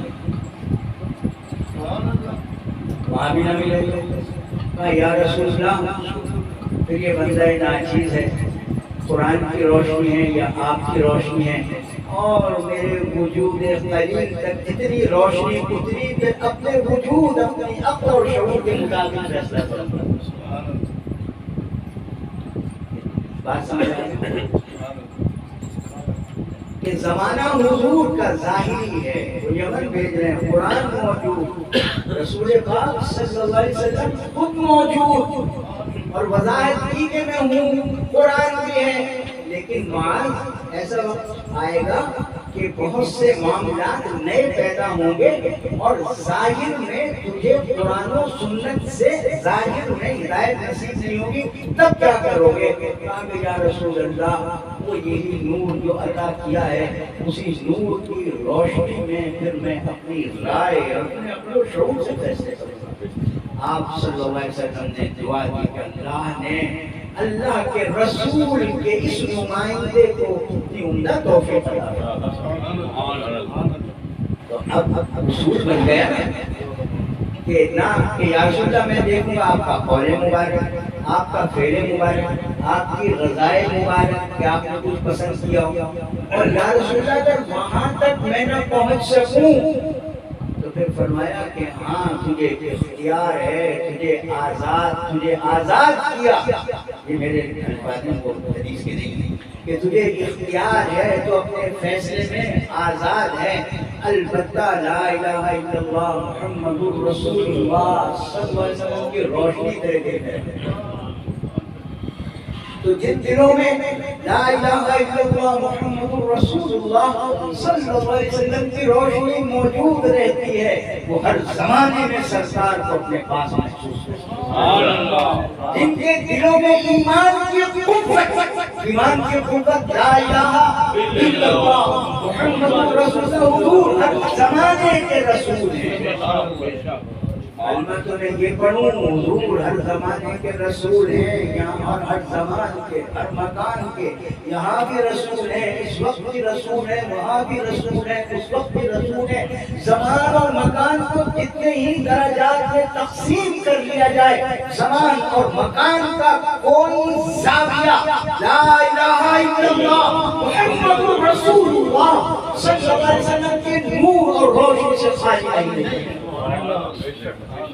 وہاں بھی نہ ملے، کہا یا رسول اللہ پھر یہ بندہ ناچیز ہے، قرآن کی روشنی ہے یا آپ کی روشنی ہے، اور میرے وجود قلیل تک اتنی روشنی اتنی کہ اپنے وجود اپنی عقل اور شعور کے مطابق فیصلہ کرتا۔ بات سمجھ آئی کہ زمانہ حضور کا ظاہری ہے، وہ یمن بھیج رہے ہیں، قرآن موجود، رسول پاک صلی اللہ علیہ وسلم خود موجود، اور وضاحت کی کہ میں ہوں، قرآن بھی ہے، لیکن معاذ ایسا وقت آئے گا کہ بہت سے معاملات نئے پیدا ہوں گے، اور ظاہر میں تجھے قرآن و سنت سے ظاہر میں ہدایت نصیب نہیں ہوگی، تب کیا کرو گے؟ کہا کہ یا رسول اللہ وہ یہی نور جو عطا کیا ہے، اسی نور کی روشنی میں پھر میں اپنی رائے اپنے شعور سے فیصلے کروں گا۔ آپ صلی اللہ علیہ وسلم نے دعا کی کہ اللہ نے اللہ کے رسول کے اس نمائندے کو اتنی عمدہ توفیق عطا تو اب اصول بن گیا کہ نہ کہ یا رسول اللہ میں دیکھوں گا آپ کا قول مبارک، آپ کا فعل مبارک، آپ کی رضائے مبارک کہ آپ نے کچھ پسند کیا ہو، اور یا رسول اللہ اگر وہاں تک میں نہ پہنچ سکوں تو پھر فرمایا کہ ہاں تجھے اختیار ہے، تجھے آزاد کیا، یہ میرے الفاظ ہیں وہ حدیث کے نہیں کہ تجھے اختیار ہے تو اپنے فیصلے میں آزاد ہے، البتہ لا الہ الا اللہ محمد رسول اللہ صلی اللہ علیہ وسلم کی روشنی تیرے دل میں ہے۔ تو جن دنوں میں لا الہ الا اللہ محمد رسول اللہ صلی اللہ علیہ وسلم کی روشنی موجود رہتی ہے، وہ ہر زمانے میں سرکار کو اپنے پاس محسوس کرتا ہے۔ جن کے دلوں میں ایمان کی قوت لا الہ الا اللہ محمد رسول اللہ، حضور ہر زمانے کے رسول ہیں۔ میں تو نے یہ پڑھوں حضور ہر زمانے کے رسول ہیں، یہاں اور ہر زمان کے ہر مکان کے، یہاں بھی رسول ہیں، اس وقت بھی رسول ہیں، وہاں بھی رسول ہیں، اس وقت بھی رسول ہیں۔ زمان اور مکان کو کتنے ہی درجات میں تقسیم کر لیا جائے، زمان اور مکان کا کوئی زاویہ لا الہ الا اللہ محمد رسول اللہ صلی اللہ علیہ وسلم کے نور اور روشنی سے خالی نہیں۔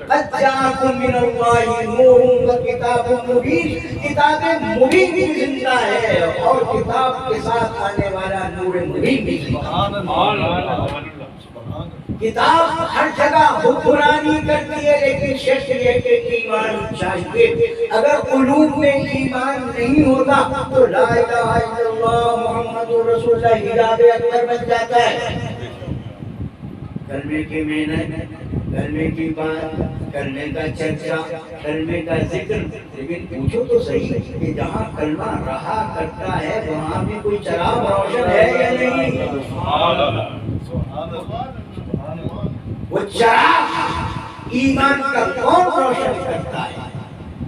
قد جاءکم من اللہ نور و کتاب مبین، کتاب مبین بھی زندہ ہے اور کتاب کے ساتھ آنے والا نور مبین بھی زندہ ہے۔ کتاب ہر جگہ حکمرانی کرتی ہے، لیکن شرط یہ کہ ایمان چاہیے۔ اگر قلوب میں ایمان نہیں ہوتا تو لا الہ الا اللہ محمد رسول اللہ حجاب اکبر بن جاتا ہے۔ کلمے کی محنت، کلمے کی بات، کلمے کا چرچا، کلمے کا ذکر، لیکن پوچھو تو صحیح کہ جہاں کلمہ رہا کرتا ہے وہاں بھی کوئی چراغ روشن ہے یا نہیں؟ وہ چراغ ایمان کا کون روشن کرتا ہے؟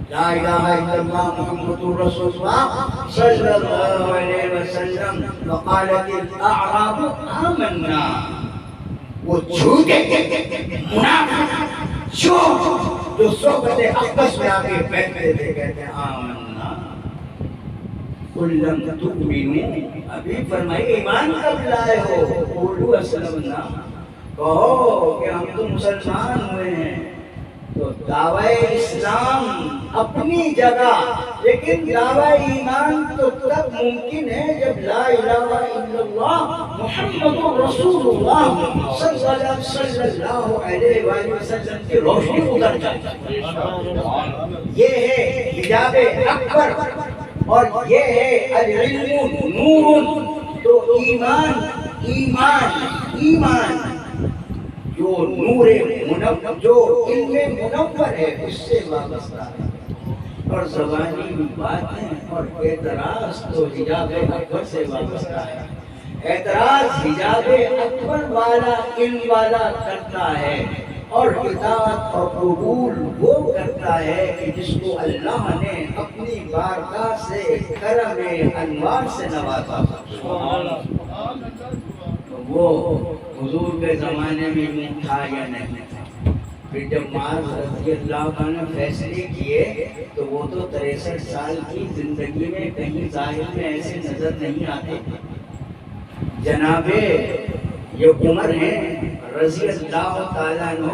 لا الہ الا اللہ محمد رسول اللہ صلی اللہ علیہ وسلم۔ وقالت الاعراب آمنا، وہ جھوٹے منافق جو صحبت اقدس میں آگے بیٹھتے تھے کہتے ہیں آمنا، قل لم تؤمنوا، ابھی فرمائے ایمان کب لائے ہو؟ قولوا اسلمنا، کہو کہ ہم تو مسلمان ہوئے ہیں۔ تو دعوی اسلام اپنی جگہ، لیکن دعوی ایمان تو تب ممکن ہے جب لا الہ الا اللہ محمد رسول اللہ صلی اللہ علیہ وآلہ وسلم کی روشنی اتر جائے۔ یہ ہے حجاب اکبر، اور یہ ہے العلم نور۔ تو ایمان جو نور منور، جو علم منور ہے اس سے وابستہ ہے۔ اور زبانی باتیں اور اعتراض تو حجاب اکبر سے وابستہ ہے۔ اعتراض حجاب اکبر والا علم والا کرتا ہے، اور اطاعت اور قبول وہ کرتا ہے کہ جس کو اللہ نے اپنی بارگاہ سے کرم انوار سے نوازا۔ وہ حضور کے زمانے میں تھا یا نہیں تھا؟ پھر جب معاذ رضی اللہ عنہ فیصلے کیے تو وہ تو 63 سال کی زندگی میں کہیں ظاہر میں ایسے نظر نہیں آتے۔ جناب یہ عمر ہیں رضی اللہ تعالیٰ عنہ،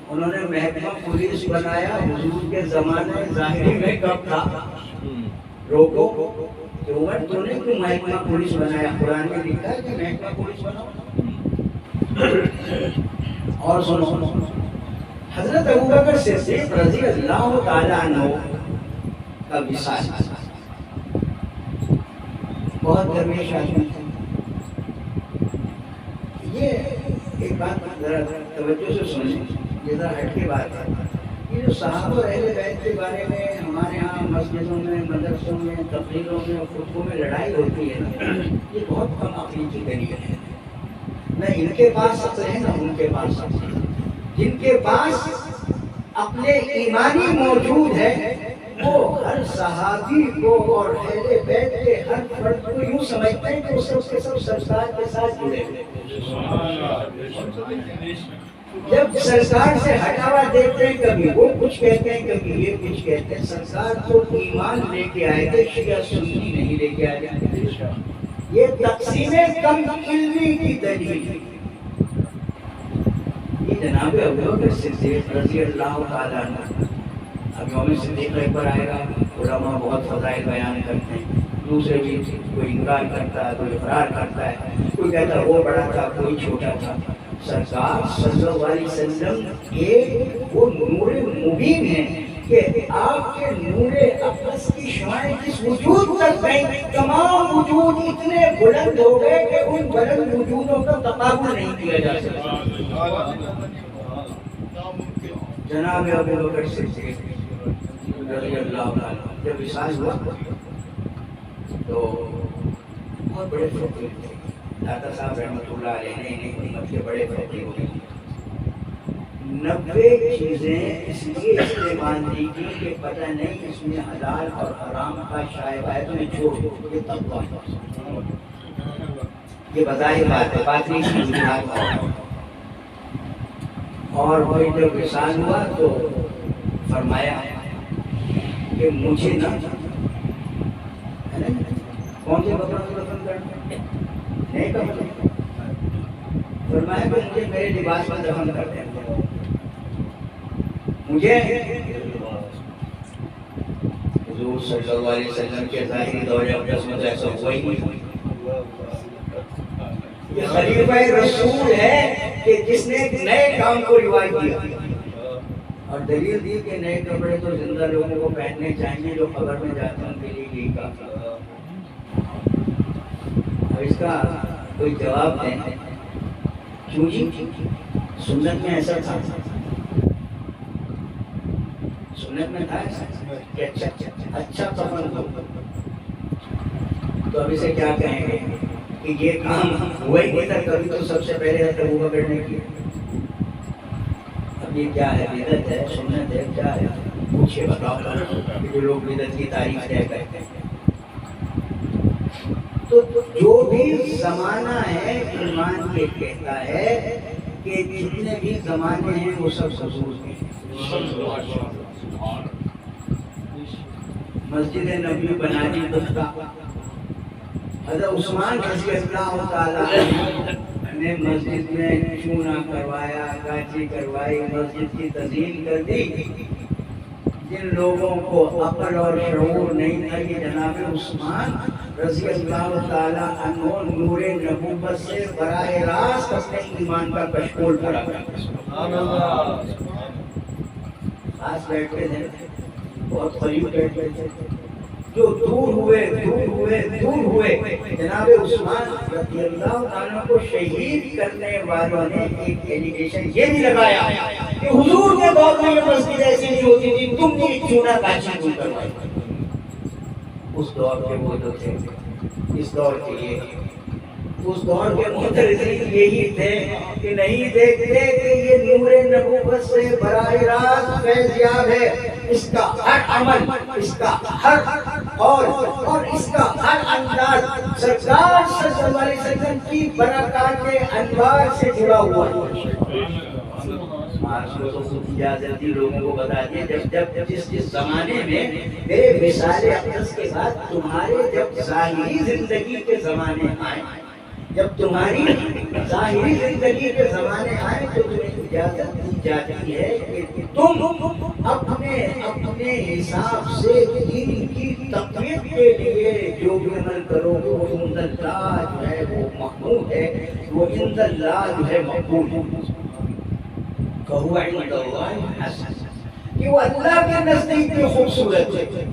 انہوں نے محکمہ پولیس بنایا۔ حضور کے زمانے ظاہری میں کب تھا؟ روکو کہ عمر تو نے کیوں محکمہ پولیس بنایا؟ قرآن میں لکھا ہے کہ محکمہ پولیس بناؤ۔ اور سنو، حضرت ابوبکر صدیق رضی اللہ تعالیٰ عنہ کا وصال، بہت درویش آدمی تھے۔ یہ ایک بات ذرا توجہ سے سنیں، یہ ذرا ہٹ کے بات ہے۔ یہ جو صحابہ اور اہل بیت کے بارے میں ہمارے ہاں مسجدوں میں، مدرسوں میں، تقریروں میں اور خطبوں میں لڑائی ہوتی ہے نا، یہ بہت کم عقلی کی دلیل ہے۔ نہ ان کے پاس عقل ہے نہ ان کے پاس عقل ہے۔ جن کے پاس عقل ایمانی موجود ہے وہ ہر صحابی کو اور اہل بیت کے ہر فرد کو یوں سمجھتے ہیں کہ وہ سب کے سب سرکار کے ساتھ جڑے ہوئے۔ جب سرکار سے ہٹاوا دیکھتے ہیں، کبھی وہ کچھ کہتے ہیں، کبھی یہ کچھ کہتے ہیں۔ سرکار تو ایمان لے کے آئے تھے، شیعہ سنی نہیں لے کے آئے تھے۔ یہ تقسیم کم علمی کی دلیل ہے۔ یہ جناب ابوبکر صدیق رضی اللہ تعالیٰ عنہ، اب یوم صدیق اکبر آئے گا، علماء بہت فضائل بیان کرتے ہیں، دوسرے بھی کوئی انکار کرتا ہے، کوئی اقرار کرتا ہے، کوئی کہتا ہے وہ بڑا تھا، کوئی چھوٹا تھا۔ سرکار صلی اللہ علیہ وسلم ایک وہ نور مبین ہے کہ آپ کے نور اقدس کی شعاعیں جس وجود تک گئیں، تمام وجود اتنے بلند ہو گئے کہ ان بلند وجودوں کا تقابل نہیں کیا جا سکتا۔ جناب ابوبکر صدیق رضی اللہ عنہ جب وصال ہوا تو بہت بڑے فقیر تھے۔ داتا صاحب رحمۃ اللہ علیہ نے انہیں امت کے بڑے فقیر ہوئے۔ 90 چیزیں اس لیے استعمال دی گئی کہ پتہ نہیں اس میں حلال اور حرام کا شائبہ ہے، تمہیں چھوڑ دو، یہ تقویٰ ہے۔ یہ بظاہر بات ہے، باطنی وجوہات ہے۔ اور وہی جب وصال ہوا تو فرمایا کہ مجھے نہ کون سے بکروں کو دفن کرنا نہیں کہا، فرمایا کہ مجھے میرے لباس پر دفن کر دیں، مجھے حضور صلی اللہ علیہ وسلم کے ظاہری دور اقدس میں ایسا ہوا ہی نہیں۔ یہ خلیفہ رسول ہے کہ جس نے ایک نئے کام کو رواج دیا اور دلیل دی کہ نئے کپڑے تو زندہ لوگوں کو پہننے چاہیے، جو قبر میں جاتے ہیں ان کے لیے یہی کافی۔ اب اس کا کوئی جواب دیں، کیوں جی سنت میں ایسا تھا، سنت میں تھا ایسا کہ اچھا کفن ہو، تو اب اسے کیا کہیں گے کہ یہ کام ہوا ہی نہیں تھا کبھی، تو سب سے پہلے حضرت ابوبکر نے کیا۔ اب یہ کیا ہے، بدعت ہے، سنت ہے، کیا ہے؟ پوچھے بتاؤ کہ جو لوگ بدعت کی تعریف طے کرتے ہیں۔ تو جو بھی زمانہ ہے ایمان یہ کہتا ہے کہ جتنے بھی زمانے ہیں وہ سب حضور کے مسجد نبی بنا دی، حضرت عثمان رضی اللہ تعالیٰ نے مسجد میں چونا کروایا، کاچی کروائی، مسجد کی تزئین کر دی. جن لوگوں کو عقل اور شعور نہیں تھا کہ جناب عثمان رضی اللہ تعالیٰ عنہ نور نبوت سے براہ راست اپنے ایمان کا کشکول کرا کرا. پاس بیٹھے تھے، بہت قریب بیٹھے تھے، جو دور ہوئے جناب عثمان رضی اللہ عنہ کو شہید کرنے والوں نے ایک ایلیگیشن یہ بھی لگایا کہ حضور کے دور میں یہ مسجد ایسی نہیں ہوتی تھی، تم نے چونا کاچی کیوں کروائی. اس دور کے وہ جو تھے، اس دور کے لیے، اس دور کے محترمین یہی تھے کہ نہیں دیکھتے کہ یہ نور نبوت سے براہ راست فیضیاب ہے. اس کا ہر عمل، اس کا ہر قول اور اس کا ہر انداز سرکار صلی اللہ علیہ وسلم کی برکات کے انوار سے جڑا ہوا ہے. تو خود اجازت دی لوگوں کو بتا دیا، جب جس زمانے میں میرے وصال اقدس کے بعد تمہارے جب ظاہری زندگی کے زمانے آئے، جب تمہاری ظاہری زندگی کے زمانے آئے تو تمہیں اجازت دی جاتی ہے کہ تم اپنے حساب سے دین کی تقویت کے لیے جو بھی عمل کرو وہ عند اللہ جو ہے وہ محمود ہے، وہ عند اللہ جو ہے مقبول ہے. کہو عند اللہ حسن، کہ وہ اللہ کے نزدیک میں خوبصورت ہے.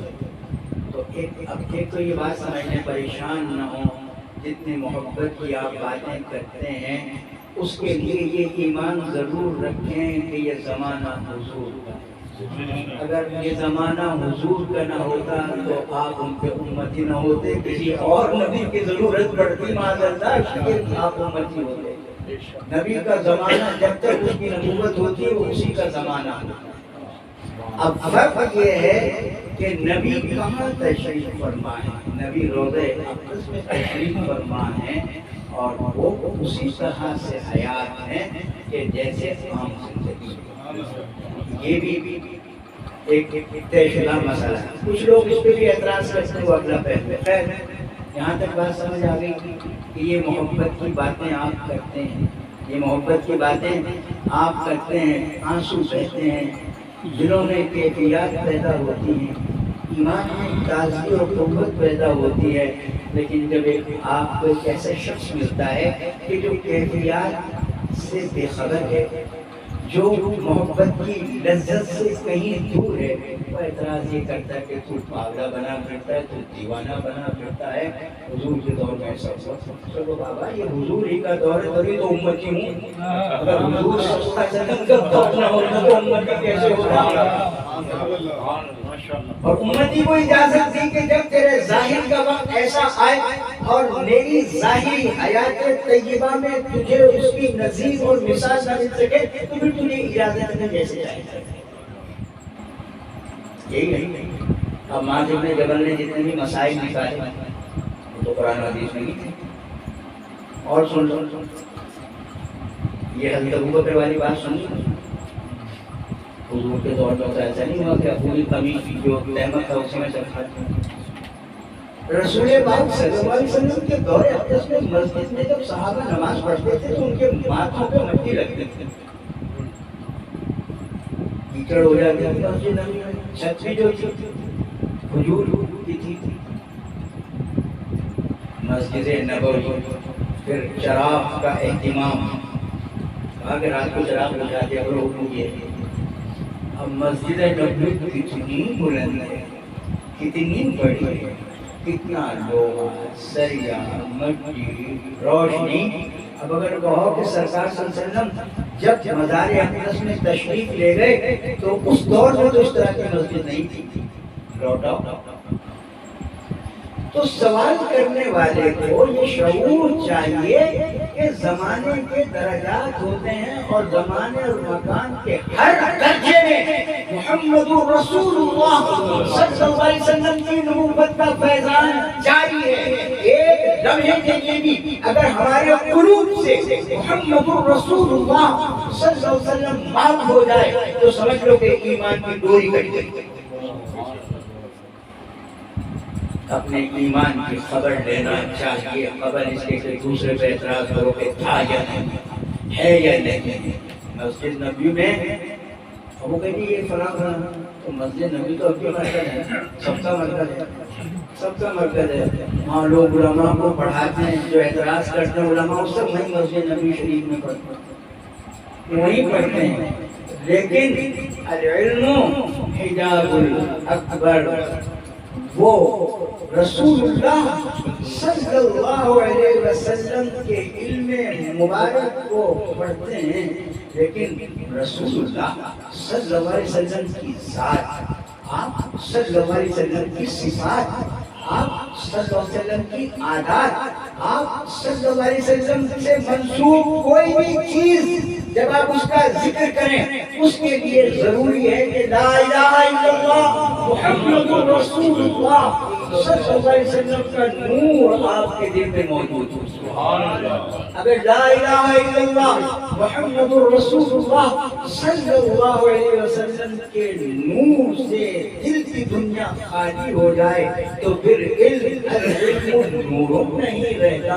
تو ایک تو یہ بات سمجھنے پریشان نہ ہو، جتنی محبت کی آپ باتیں کرتے ہیں اس کے لیے یہ ایمان ضرور رکھیں کہ یہ زمانہ حضور کا. اگر یہ زمانہ حضور کا نہ ہوتا تو آپ ان کے امتی نہ ہوتے، کسی اور نبی کی ضرورت پڑتی معاذ اللہ کہ آپ امتی ہوتے. نبی کا زمانہ جب تک اس کی نبوت ہوتی ہے وہ اسی کا زمانہ ہوتا. اب فرق یہ ہے کہ نبی کہاں تشریف فرما ہے، نبی روضہ اقدس میں تشریف فرما ہے اور وہ اسی طرح سے حیات ہیں کہ جیسے عام زندگی. یہ بھی ایک طے شدہ مسئلہ ہے. کچھ لوگ اس پہ بھی اعتراض کرتے ہیں، وہ اگلا پہلے. خیر یہاں تک بات سمجھ آ گئی کہ یہ محبت کی باتیں آپ کرتے ہیں، یہ محبت کی باتیں آپ کرتے ہیں، آنسو بہتے ہیں، دلوں میں کیفیات پیدا ہوتی ہیں، ایمان میں تازگی اور قوت پیدا ہوتی ہے. لیکن جب آپ کو ایک ایسا شخص ملتا ہے کہ جو کیفیات سے بے خبر ہے، جو محبت کی لذت سے کہیں دور ہے، وہ اعتراض یہ کرتا ہے کہ تو پاگلا بنا پھرتا ہے، تو دیوانہ بنا پھرتا ہے. حضور کے دور میں ایسا ہوا. چلو بابا یہ حضور ہی کا دور ہے تبھی تو امتی ہوں. اگر حضور صلی اللہ علیہ وسلم کا دور نہ ہوتا تو امتی کیسے ہوتا؟ اور امتی کو اجازت دی کہ جب تیرے ظاہر کا وقت ایسا آئے اور میری ظاہری حیات طیبہ میں تجھے اس کی نظیر اور مثال نہ مل سکے تو پھر تجھے اجازت میں کیسے جائے. یہی ہے. اب معاذ ابن جبل نے جتنے بھی مسائل نکالے تو قرآن حدیث میں نہیں تھے. اور سن لو یہ حضرت ابوبکر والی بات سن لو. حضور کے دور میں ایسا نہیں ہوا کہ پوری قمیص جو تہمت تھا اسی میں چل کھاتے. رسول پاک صلی اللہ علیہ وسلم کے دور اقدس میں مسجد میں جب صحابہ نماز پڑھتے تھے تو ان کے ماتھوں پہ مٹی لگتے تھے، کیچڑ ہو جاتی تھی. مسجد میں چھت بھی جو تھی کھجور کی تھی. مسجد نبوی پھر چراغ کا اہتمام، کہا کہ رات کو چراغ بجھا دیا کرو، حکم یہ. اب مسجد نبوی کتنی بلند ہے، کتنی بڑی ہے، کتنا لوہا، سریا، مٹی، روشنی. اب اگر کہو کہ سرکار صلی اللہ علیہ وسلم جب مزار اقدس میں تشریف لے گئے تو اس دور میں تو اس طرح کی مسجد نہیں تھی. لوٹاؤ. تو سوال کرنے والے کو یہ شعور چاہیے کہ زمانے کے درجات ہوتے ہیں اور زمانے اور مکان کے ہر درجے میں محمد رسول اللہ صلی اللہ علیہ وسلم کی نبوت کا فیضان جاری ہے. ایک لمحے کے لیے بھی اگر ہمارے قلوب سے محمد رسول اللہ صلی اللہ علیہ وسلم معاف ہو جائے تو سمجھ لو کہ ایمان کی ڈوری کٹ گئی. اپنے ایمان کی خبر لینا چاہیے، خبر اس کے کہ دوسرے پہ اعتراض کرو کہ تھا یا نہیں، ہے یا نہیں۔ مسجد نبی میں وہ کہتی یہ فلاں تو مسجد نبی تو اپنی مرکز ہے، سب کا مرکز ہے، سب کا مرکز ہے۔ وہاں لوگ علماء کو پڑھاتے ہیں، جو اعتراض کرتے ہیں علماء سب وہیں مسجد نبی شریف میں پڑھتے ہیں، وہیں پڑھتے ہیں۔ لیکن العلم حجاب الاکبر، وہ رسول اللہ صلی اللہ علیہ وسلم کے علم مبارک کو پڑھتے ہیں، لیکن رسول اللہ صلی اللہ علیہ وسلم کی ذات، آپ صلی اللہ علیہ وسلم کی صفات، آپ صلی اللہ علیہ وسلم کی عادات، آپ صلی اللہ علیہ وسلم سے منسوب کوئی بھی چیز جب آپ اس کا ذکر کریں، اس کے لیے ضروری ہے کہ لا الہ الا اللہ محمد رسول اللہ صلی اللہ علیہ وسلم کا نور آپ کے دل میں موجود ہو۔ سبحان اللہ۔ اگر لا الہ الا اللہ محمد رسول اللہ صلی اللہ علیہ وسلم کے نور سے دل کی دنیا خالی ہو جائے تو پھر علم نور نہیں رہتا،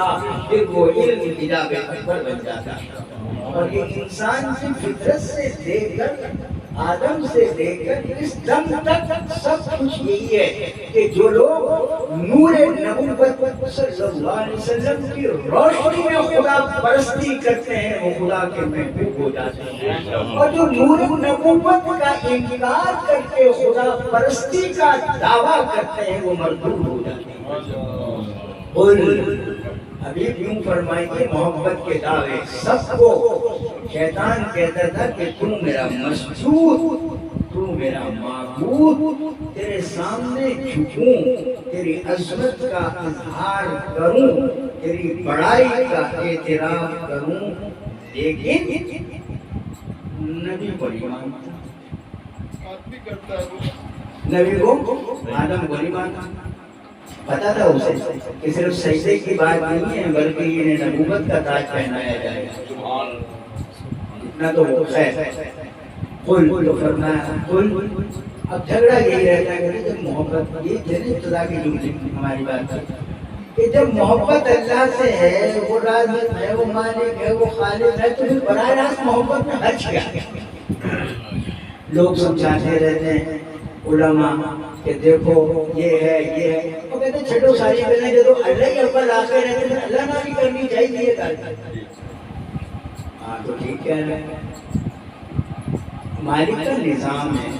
پھر وہ علم حجاب اکبر بن جاتا ہے۔ اور یہ انسان کی فطرت سے لے کر آدم سے لے کر اس دم تک سب کچھ یہی ہے کہ جو لوگ نور نبوت صلی اللہ علیہ وسلم کی روشنی میں خدا پرستی کرتے ہیں وہ خدا کے محبوب ہو جاتے ہیں، اور جو نور نبوت کا انکار کر کے خدا پرستی کا دعویٰ کرتے ہیں وہ مردود ہو جاتے ہیں۔ حبیب یوں فرمائیے محبت کے دعوے سب کو شیطان کہتا تھا کہ تو میرا مسجود، تو میرا معبود، تیرے سامنے جھکوں، تیری عظمت کا اظہار کروں، تیری بڑائی کا اعتراف کروں، لیکن نبی کو نہیں مانتا، نبی کو آدم کو نہیں مانتا۔ پتا تھا اسے کہ صرف سجدے کی بات نہیں ہے بلکہ انہیں نبوت کا تاج پہنایا جائے گا، اتنا تو خیر۔ قل تو فرمایا قل، اب جھگڑا یہی رہتا ہے کہ جب محبت، یہ جن ابتدا کی جملے ہماری بات ہے کہ جب محبت اللہ سے ہے، وہ رازق ہے، وہ مالک ہے، وہ خالق ہے، تو پھر براہ راست محبت میں حج کیا؟ لوگ سمجھاتے رہتے ہیں علماء کہ دیکھو یہ ہے یہ ہے، وہ کہتے ہیں چھٹو ساری کرنے دے دو، اللہ ہی اوپر لاتے رہتے ہیں، اللہ نہ بھی کرنی چاہیے۔ ہاں تو ٹھیک کہہ رہے ہیں، مالک کا نظام ہے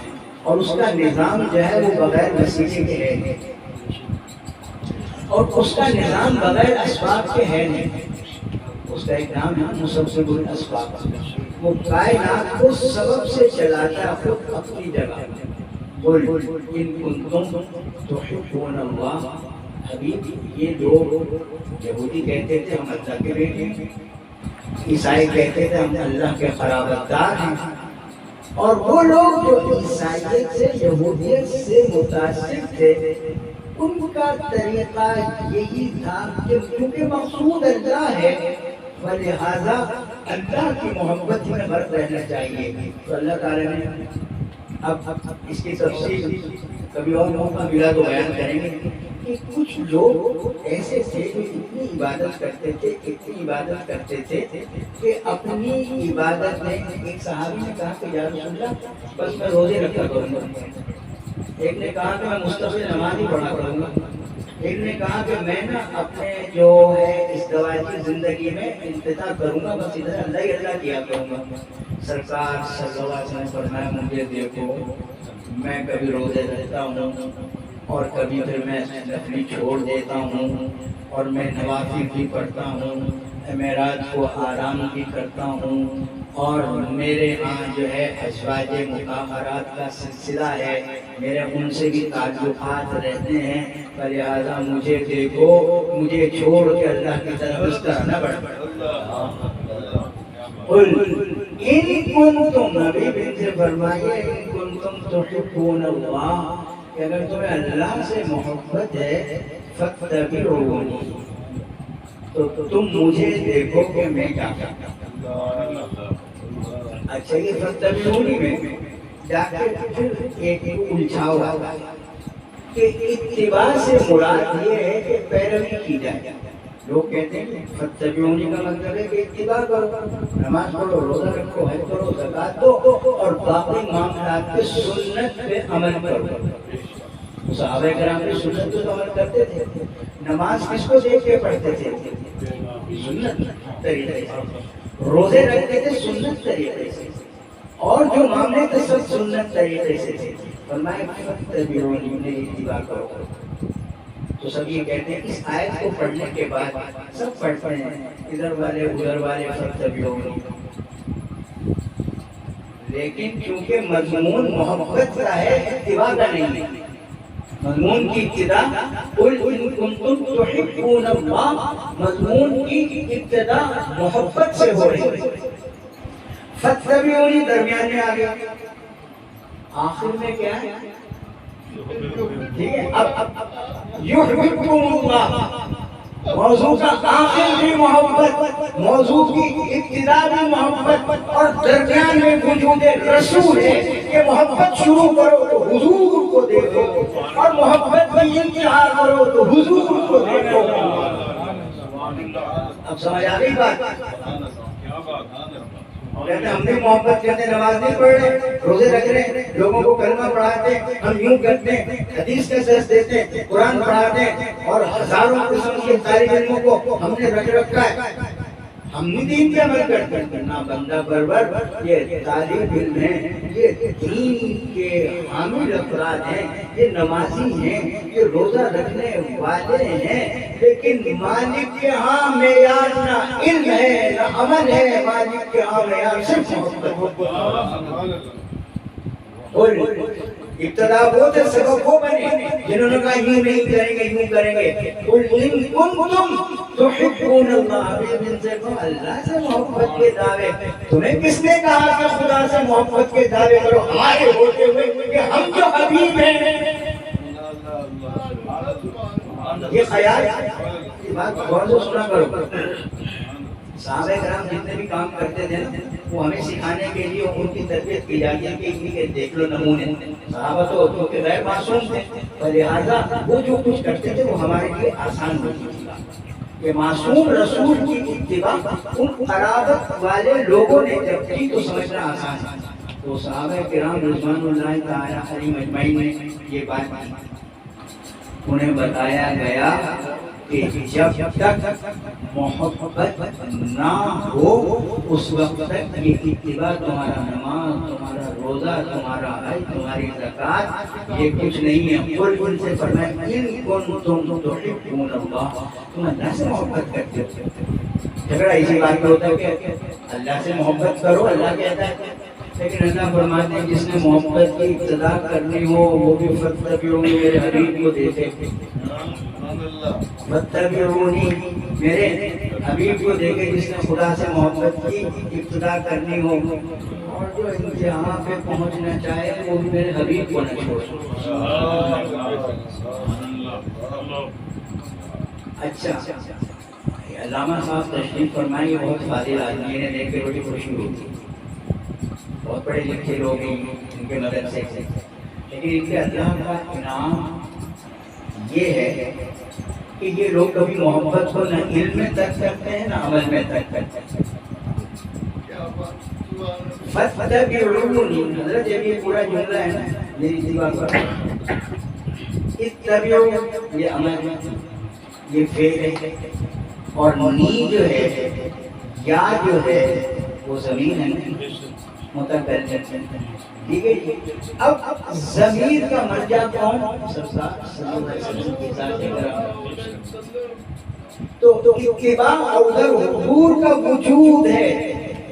اور اس کا نظام جو ہے وہ بغیر وسیلے کے ہے، اور اس کا نظام بغیر اسباب کے ہے نہیں۔ اس کا ایک نام ہے مسبب الاسباب، وہ کائنات کو سبب سے چلاتا ہے خود اپنی جگہ۔ قل ان کنتم تحبون اللہ، حبیب یہ لوگ یہودی کہتے تھے ہم اللہ کے بیٹے ہیں، عیسائی کہتے تھے ہم اللہ کے قرابتدار ہیں، اور وہ لوگ جو عیسائیت سے یہودیت سے متاثر تھے ان کا طریقہ یہی تھا کہ کیونکہ مقصود اللہ ہے فلہذا اللہ کی محبت میں غرق رہنا چاہیے، تو اللہ تعالیٰ نے اب اس کی تفصیل کبھی اور موقع ملا تو بیان کریں گے کہ کچھ لوگ ایسے تھے جو اتنی عبادت کرتے تھے، اتنی عبادت کرتے تھے کہ اپنی عبادت میں ایک صحابی نے کہا کہ یا رسول اللہ بس میں روزے رکھا کروں گا، ایک نے کہا کہ میں مستقل نماز ہی پڑھا کروں گا، ایک نے کہا کہ میں نا اپنے جو ہے اس دوائتی زندگی میں انتظار کروں گا، بس ادھر اللہ ہی اللہ کیا کروں گا۔ سرکار صلی اللہ علیہ وسلم فرمایا مجھے دیکھو میں کبھی روزے رہتا ہوں اور کبھی پھر میں نفلی چھوڑ دیتا ہوں، اور میں نوافل بھی پڑھتا ہوں، میں رات کو آرام بھی کرتا ہوں، اور میرے ہاں جو ہے ازواج مطہرات کا سلسلہ ہے، میرے ان سے بھی تعلقات رہتے ہیں، فلہذا مجھے دیکھو، مجھے چھوڑ کے اللہ کی طرف اس طرح نہ بڑھو۔ قل ان کنتم، نبی بن سے فرمائیے ان کنتم تحبون اللہ، کہ اگر تمہیں اللہ سے محبت ہے فاتبعونی، تو تم مجھے دیکھو کہ میں کیا کرتا ہوں۔ اچھا یہ فاتبعونی میں جا کے پھر ایک الجھاؤ آتا ہے کہ اتباع سے مراد یہ ہے کہ پیروی کی جائے. لوگ کہتے ہیں فتبعونی کا مطلب ہے کہ اتباع کرو، نماز پڑھو، روزہ رکھو، حج کرو، زکات دو اور باقی معاملات پہ سنت پہ عمل کرو. صحابہ کرام کی سنت پہ عمل کرتے تھے. نماز کس کو دیکھ کے پڑھتے تھے؟ سنت طریقے سے. روزے رکھتے تھے سنت طریقے سے، اور جو معاملے تھے سب سنت طریقے سے تھے. فرمایا فتبعونی، میری اتباع کرو. تو سب یہ کہتے ہیں اس آیت کو پڑھنے کے بعد سب پڑھتے ہیں ادھر والے ادھر والے فتبعونی، لیکن کیونکہ مضمون محبت کا ہے، اتباع کا نہیں ہے. مضمون کی ابتدا قل ان کنتم تحبون اللہ، مضمون کی ابتدا محبت سے ہو رہی ہے. فتبعونی درمیان میں آ گیا، آخر میں کیا ہے؟ ٹھیک ہے. اب یحببکم اللہ، موضوع کا آخر بھی محبت، موضوع کی ابتدا بھی محبت، اور درمیان میں وجود رسول ہے کہ محبت شروع کرو تو حضور کو دیکھو، اور محبت کی انتہا کرو تو حضور کو دیکھو. اب سمجھ آ گئی بات؟ کہتے ہم بھی محبت کرتے، نماز نہیں پڑھ رہے، روزے رکھ رہے، لوگوں کو کلمہ پڑھاتے، ہم یوں کرتے ہیں، حدیث کا درس دیتے، قرآن پڑھاتے ہیں، اور ہزاروں قسم کے طالب علموں کو ہم نے رکھ رکھا ہے. ہم نہیں دین کے عمل کرتے ہیں. نہ بندہ پرور، یہ طالب علم ہیں، یہ دین کے حامل افراد ہیں، یہ نمازی ہیں، یہ روزہ رکھنے والے ہیں، لیکن مالک کے ہاں معیار نہ علم ہے نہ عمل ہے. مالک کے ہاں معیار صرف محبت. ابتدا وہ تھے، سبب وہ بنے جنہوں نے کہا یوں نہیں کریں گے، یوں کریں گے. قل ان کنتم تحبون اللہ، اللہ سے محبت کے دعوے. تمہیں کس نے کہا کہ خدا سے محبت کے دعوے کرو ہمارے ہوتے ہوئے کہ ہم جو حبیب ہیں؟ یہ خیال، یہ بات غور سے سنا کرو. صحابہ کرام جتنے بھی کام کرتے تھے وہ ہمیں سکھانے کے لیے ان کی تربیت کی جاتی ہے کہ دیکھ لو نمونے. صحابہ تو کیونکہ غیر معصوم تھے، لہٰذا وہ جو کچھ کرتے تھے وہ ہمارے لیے آسان ہوتی تھی. کہ معصوم رسول کی اتباع ان قرابت والے لوگوں نے جب کی تو سمجھنا آسان ہے. تو صحابہ کرام رضوان اللہ تعالیٰ علیہم اجمعین نے یہ بات انہیں بتایا گیا کہ جب تک محبت نہ ہو اس وقت تک یہ اتباع، تمہارا نماز، تمہارا روزہ، تمہارا حج، تمہاری زکات، یہ کچھ نہیں ہے. قل ان سے فرمایا ان کنتم تحبون اللہ، تم اللہ سے محبت کرتے ہو. جھگڑا اسی بات پہ ہوتا ہے کہ اللہ سے محبت کرو، اللہ کہتا ہے، لیکن اللہ فرماتے ہیں جس نے محبت کی ابتدا کرنی ہو وہ بھی فتبعونی، میرے حبیب کو دیکھے. فتبعونی، میرے حبیب کو دیکھے جس نے خدا سے محبت کی ابتدا کرنی ہو، اور جو انتہا پہ پہنچنا چاہے وہ بھی میرے حبیب کو نہ چھوڑے. اچھا، علامہ صاحب تشریف فرمائیے، بہت فاضل آدمی ہے، دیکھ کے بڑی خوشی ہوتی. بہت پڑھے لکھے لوگ ہیں ان کے مدرسے سے، لیکن ان کے اللہ کا انعام یہ ہے کہ یہ لوگ کبھی محبت کو نہ علم میں ترک کرتے ہیں نہ عمل میں ترک کرتے ہیں. فتبعونی، حضرت جب یہ پورا جملہ ہے نا میری اتباع کرو، اتبعو یہ عمل ہے، یہ فعل ہے، اور نی جو ہے یا جو ہے وہ زمین ہے متکلم. ٹھیک ہے جی. اب ضمیر کا مرجع کون؟ تو اتباع اور ادھر حضور کا وجود ہے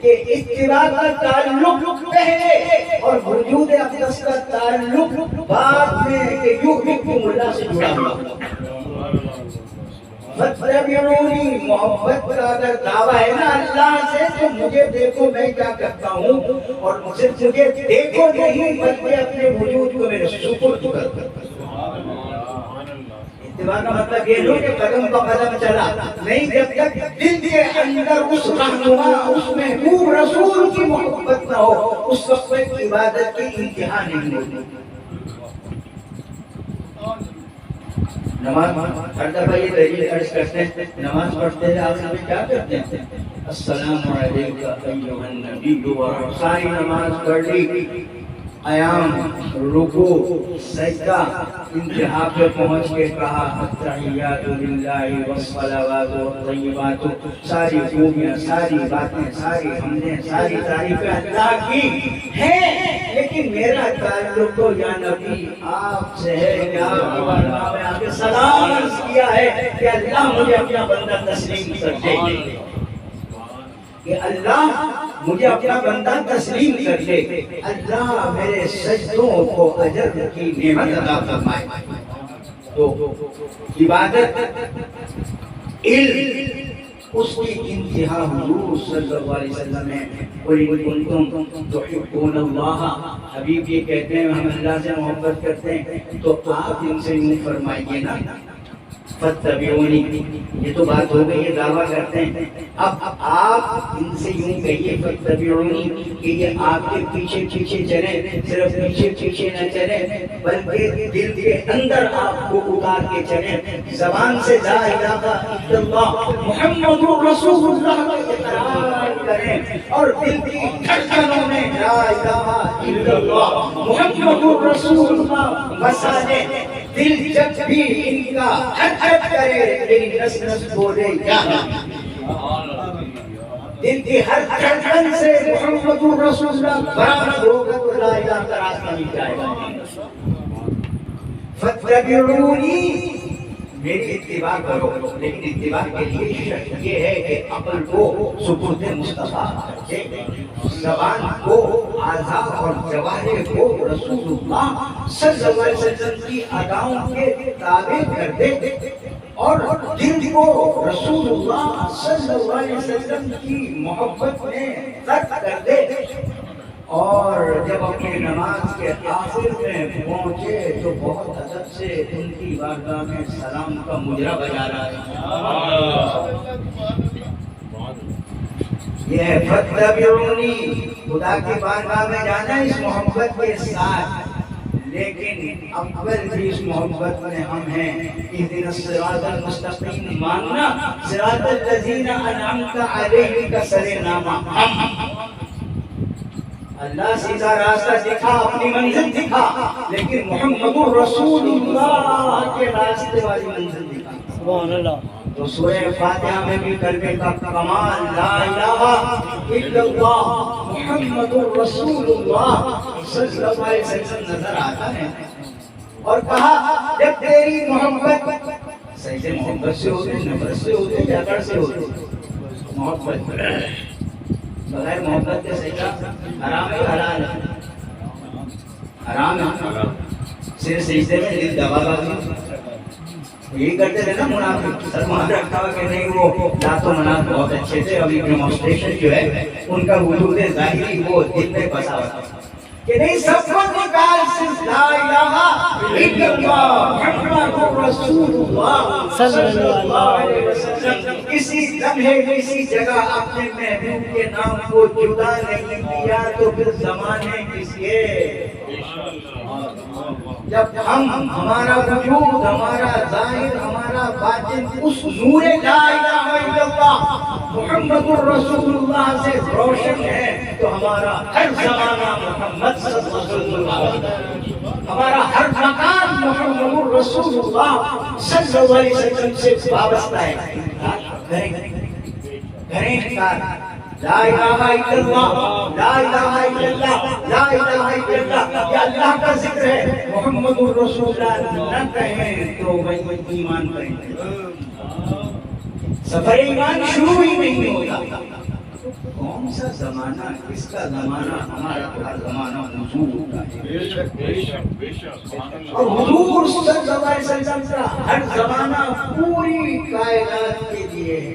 کہ اتباع کا تعلق پہلے اور وجود اقدس کا تعلق بعد میں کہ یحببکم اللہ سے جڑا ہوا. فتبعونی، محبت کا اگر دعویٰ ہے نا اللہ سے تو مجھے دیکھو میں کیا کرتا ہوں، اور صرف مجھے دیکھو نہیں بلکہ اپنے وجود کو میرے سپرد کرو. اتباع کا مطلب یہ نہیں کہ قدم پہ قدم چلا نہیں، جب تک دل کے اندر اس رہنما، اس محبوب رسول کی محبت نہ ہو اس وقت عبادت کی انتہا نہیں ہوتی. نماز ہر دفعہ یہ دلیل عرض کرتے ہیں، نماز پڑھتے ہیں آپ ہمیں کیا کرتے ہیں؟ السلام علیکم ایھا النبی، ساری نماز پڑھ لی، قیام، رکوع، سجدہ، انتہا پہ پہنچ کے کہا التحیات للہ والصلوات والطیبات، ساری خوبیاں، ساری باتیں، ساری حمدیں، ساری تعریفیں اللہ کی ہیں، لیکن میرا تعلق تو یا نبی آپ سے ہے، یا میں آپ کے سلام عرض کیا ہے کہ اللہ مجھے اپنا بندہ تسلیم کر دے، کہ اللہ مجھے اپنا بندہ تسلیم کر لے، اللہ میرے سجدوں کو اجر کی نعمت عطا فرمائے۔ تو عبادت، علم، اس کی انتہا حضور صلی اللہ علیہ وسلم ہے۔ قُلْ إِن كُنتُمْ تُحِبُّونَ اللَّهَ، حبیب یہ کہتے ہیں ہم اللہ سے محبت کرتے ہیں، تو آپ ان سے یوں فرمائیے نا فَاتَّبِعُونِی، یہ تو بات ہو گئی، یہ دعویٰ کرتے ہیں، اب آپ ان سے یوں کہیے فَاتَّبِعُونِی، کہ یہ آپ کے پیچھے پیچھے چلیں، صرف پیچھے پیچھے نہ چلیں بلکہ دل کے اندر آپ کو اتار کے چلیں، زبان سے لا الہ الا اللہ محمد رسول اللہ کا اقرار کریں، اور دل کی دھڑکنوں میں لا الہ الا اللہ محمد رسول اللہ بسا لیں، دل جب بھی ان کا حرکت کرے میری نس نس بولے یا دل کی ہر دھڑکن سے محمد رسول اللہ برآمد ہوگا تو لا الہ کا راستہ مل جائے گا۔ فَاتَّبِعُونِی، میری اتباع کرو، لیکن اتباع کے لیے شرط یہ ہے کہ عقل کو سپرد مصطفیٰ کرے، زبان کو، اعضاء اور جوارح کو رسول اللہ صلی اللہ علیہ وسلم کی اداؤں کے تابع کر دے، اور دل کو رسول اللہ صلی اللہ علیہ وسلم کی محبت میں غرق کر دے، اور جب اپنی نماز کے آخر میں پہنچے تو بہت ادب سے ان کی بارگاہ میں سلام کا مجرا بجا رہا ہے۔ یہ ہے فَاتَّبِعُونِی، خدا کی بارگاہ میں جانا اس محبت کے ساتھ، لیکن اول بھی اس محبت میں ہم ہیں، اهدنا الصراط المستقیم ماننا، صراط الذین انعمت علیہم کا سر نامہ ہم، اللہ سیدھا راستہ دکھا، اپنی منزل دکھا، لیکن محمد رسول اللہ کے راستے والی منزل دکھا۔ سبحان اللہ۔ تو سورہ فاتحہ میں بھی کلمے کا کمال لا الہ الا اللہ محمد رسول اللہ صلی اللہ علیہ وسلم نظر آتا ہے، اور کہا جب تیری محبت، سجدے محبت سے ہوتے، نفرت سے ہوتے، یا کر سے ہوتے، محبت بغیر محبت کے سجدہ حرام ہے، حلال ہے، حرام ہے، صرف سجدے میں دل دبا بازی یہی کرتے تھے نا منافق، سلمان رکھا ہوا کہ نہیں وہ لات و منات بہت اچھے تھے، ابھی ڈیمونسٹریشن جو ہے ان کا وجود ظاہری وہ دل میں بسا ہوا تھا کہ نہیں سب کو نکال صرف لا الہ الا اللہ محمد رسول اللہ صلی اللہ علیہ وسلم، کسی لمحے کسی جگہ اپنے محبوب کے نام کو جدا نہیں کیا تو پھر زمانے کس کے؟ جب ہم، ہمارا وجود، ہمارا ظاہر، ہمارا باطن اس نور لا الہ الا اللہ محمد رسول اللہ سے روشن ہے تو ہمارا ہر زمانہ محمد صلی اللہ علیہ وسلم، ہمارا ہر مکان محمد رسول اللہ صلی اللہ علیہ وسلم سے وابستہ ہے۔ گھریں لا الہ الا اللہ، لا الہ الا اللہ، لا الہ الا اللہ، یہ اللہ کا ذکر ہے، محمد رسول اللہ نہ کہیں تو وہی ایمان کریں، سفر ایمان شروع ہی نہیں ہوتا۔ کون سا زمانہ، کس کا زمانہ؟ ہمارا ہر زمانہ حضور کا ہے، اور حضور صلی اللہ علیہ وسلم کا ہر زمانہ پوری کائنات کے لیے ہے۔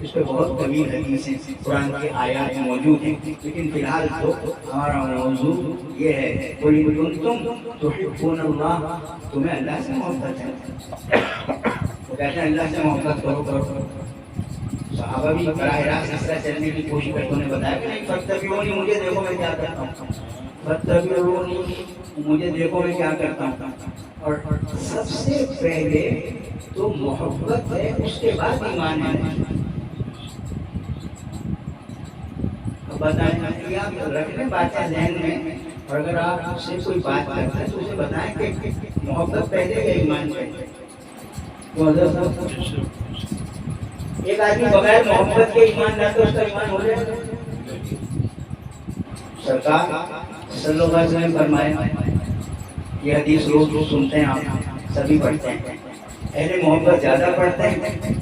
اس پہ بہت طویل حدیثیں قرآن کی آیات موجود ہیں، لیکن فی الحال تو ہمارا موضوع یہ ہے قُلْ إِن كُنتُمْ تُحِبُّونَ اللَّهَ، تمہیں اللہ سے محبت ہے، وہ کہتے ہیں اللہ سے محبت کرو۔ صحابہ بھی براہ راست اس طرح چلنے کی کوشش کرتے، انہیں بتایا کہ نہیں فَاتَّبِعُونِی، مجھے دیکھو میں کیا کرتا ہوں، فَاتَّبِعُونِی مجھے دیکھو میں کیا کرتا ہوں. اور سب سے پہلے تو محبت ہے، اس کے بعد ایمان ہے. بتائیں کہ آپ رکھ لیں باتیں ذہن میں، اور اگر آپ سے کوئی بات کرتا ہے تو اسے بتائیں کہ محبت پہلے یا ایمان پہلے. ایک آدمی بغیر محبت کے ایمان لاتا ہے، اس کا ایمان ہو جائے گا. سرکار صلی اللہ علیہ وسلم فرمایا، یہ حدیث روز سنتے ہیں آپ سبھی پڑھتے ہیں، اہل محبت زیادہ پڑھتے ہیں،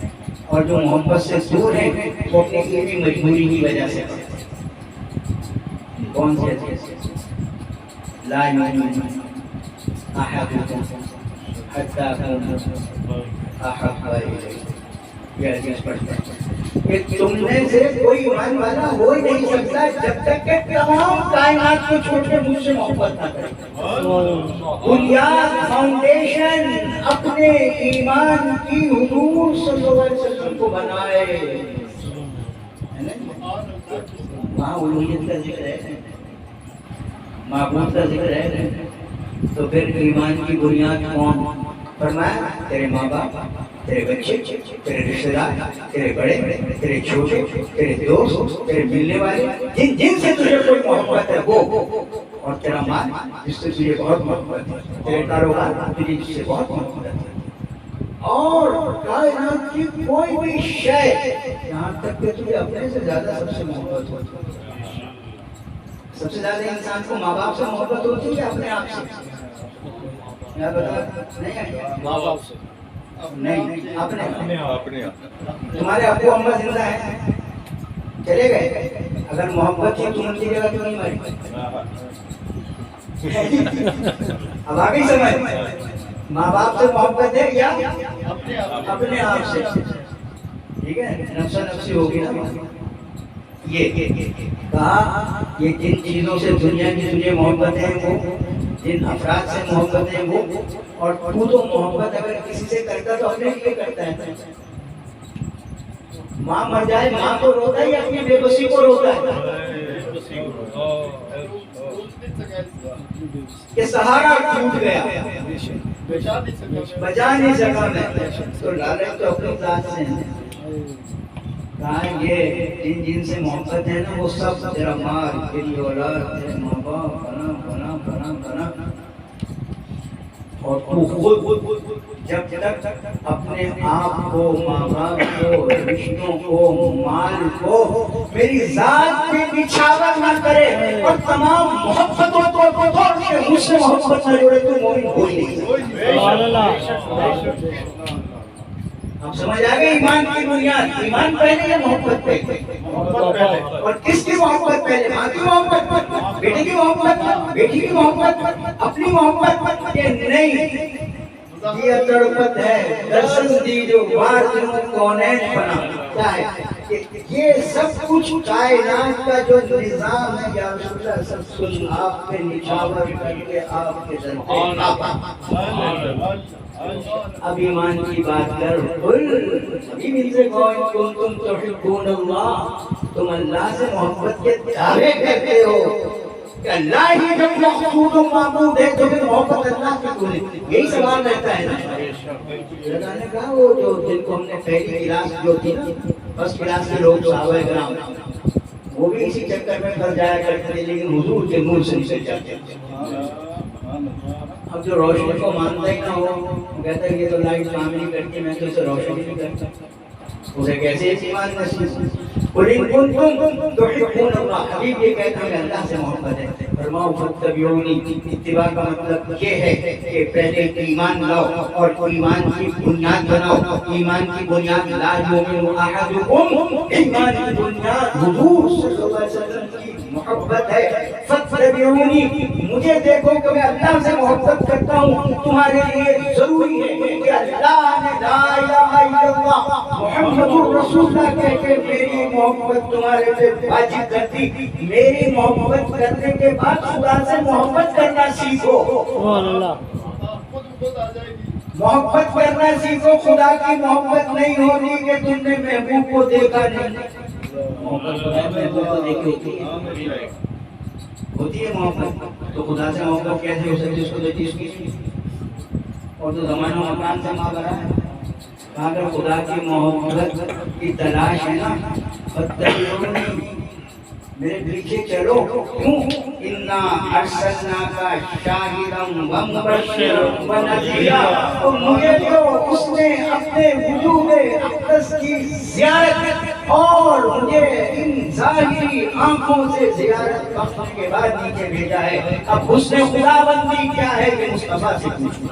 اور جو محبت سے دور ہیں وہ اپنی کسی مجبوری کی وجہ سے پڑھتے ہیں. کون سے حدیث؟ لا یؤمن احدکم حتی اکون احب الیہ. یہ حدیث پڑھتے ہیں کہ تم میں سے کوئی ایمان والا ہو ہی نہیں سکتا جب تک کہ تمام کائنات کو چھوڑ کے مجھ سے محبت نہ کرے. بنیاد فاؤنڈیشن اپنے ایمان کی حضور صلی اللہ علیہ وسلم کو بنائے. وہاں الوہیت کا ذکر ہے، معبود کا ذکر ہے، تو پھر ایمان کی بنیاد کون؟ فرمایا تیرے ماں باپ، تیرے بچے، تیرے رشتے دار، تیرے بڑے، تیرے چھوٹے، تیرے دوست، تیرے ملنے والے، جن سے تجھے کوئی محبت ہے وہ، اور تیرا مال جس سے تجھے بہت محبت ہے، تیرے کاروبار تجھے جس سے بہت محبت ہے، اور کائنات کی کوئی بھی شے یہاں تک کہ تجھے اپنے سے زیادہ سب سے محبت ہو. سب سے زیادہ انسان کو ماں باپ سے محبت ہوتی ہے یا اپنے آپ سے؟ نہیں، ماں باپ سے نہیں، اپنے آپ. تمہارے ابو اما زندہ ہیں، چلے گئے، اگر محبت تھی تم ان کی جگہ کیوں نہیں ماری؟ اب آگے سمجھ، ماں باپ سے محبت ہے یا اپنے آپ سے؟ ٹھیک ہے، نفسا نفسی ہوگی نا. یہ کہا یہ جن چیزوں سے دنیا کی تجھے محبت ہے وہ، جن افراد سے محبت ہے وہ، اور تو محبت اگر کسی سے کرتا تو اپنے لیے کرتا ہے. ماں مر جائے ماں کو روتا ہے یا اپنی بے بسی کو روتا ہے کہ سہارا ٹوٹ گیا، بچا نہیں سکا میں، تو لالچ تو اپنی ذات سے ہے. کہا یہ جن سے محبت ہے نا وہ سب تیرا مال، تیری اولاد، تیرے ماں باپ، بنا بنا بنا بنا، اور تو خود جب تک اپنے آپ کو، ماں باپ کو، رشتوں کو، مال کو میری ذات پہ بچھاور نہ کرے اور تمام محبتوں کو توڑ کے مجھ سے محبت نہ جوڑے تو مومن ہو ہی نہیں. اب سمجھ آ گئی ایمان کی بنیاد؟ ایمان پہلے یا محبت پہلے؟ اور کس کی محبت پہلے؟ ماں کی محبت، بیٹے کی محبت، بیٹی کی محبت، اپنی محبت؟ کہ نہیں، یہ تڑپت ہے درسن دی جو بار دنوں کونین بنا. کیا ہے کہ یہ سب کچھ کائنات کا جو نظام ہے یا رسول اللہ سب کچھ آپ پہ نچھاور کر کے آپ کے در پہ آپا. اب ایمان کی بات کر، ابھی مل سے کون تم تحبون اللہ، تم اللہ سے محبت کے دعوے کرتے ہو کہ اللہ ہی جب مقصود و معبود ہے تو پھر محبت اللہ کی کیوں نہیں؟ یہی سوال رہتا ہے نا. اللہ نے کہا وہ جو جن کو ہم نے پہلی کلاس جو تھی نا، فرسٹ کلاس کے لوگ صحابہ کرام، وہ بھی اسی چکر میں پھنس جایا کرتے تھے، لیکن حضور کے نور سے نکل جاتے تھے. اب جو روشنی کو مانتا ہی نہ ہو، کہتا ہے یہ تو لائٹ کام نہیں کرتی، میں تو اسے روشنی نہیں کرتا، اسے کیسے ایمان نصیب؟ قل ان کنتم تحبون اللہ، حبیب یہ کہتا ہے کہ اللہ سے محبت ہے. فرماؤ فاتبعونی، اتباع کا مطلب یہ ہے کہ پہلے ایمان لاؤ اور ایمان کی بنیاد بناؤ. ایمان کی بنیاد لا یؤمن احدکم، ایمان کی بنیاد حضور صلی اللہ علیہ وسلم کی محبت ہے. فاتبعونی، مجھے دیکھو کہ میں اللہ سے محبت کرتا ہوں. تمہارے لیے ضروری ہے کہ اللہ نے لا الہ الا اللہ محمد رسول اللہ کہہ کے میری محبت تمہارے پہ واجب کر دی. میری محبت کرنے کے بعد خدا سے محبت کرنا سیکھو. محبت کرنا سیکھو. خدا کی محبت نہیں ہوتی کہ تم نے محبوب کو دیکھا نہیں. محبت خدا محبوب کو دیکھی ہوتی ہے. ہوتی ہے محبت. تو خدا سے محبت کیسے ہو سکتی ہے؟ اس کو دیتی اس کی اور تو زمانہ و مکان سے ماں بنا ہے. اگر خدا کی محبت کی تلاش ہے نا میرے پیچھے چلو. کیوں؟ انا ارسلناک شاہدا و مبشرا و نذیرا. تو مجھے تو اس نے اپنے وجود اقدس کی زیارت اور مجھے ان ظاہری آنکھوں سے زیارت کرنے کے بعد نیچے بھیجا ہے. اب اس نے خدا بندی کیا ہے کہ مصطفیٰ سے پوچھو.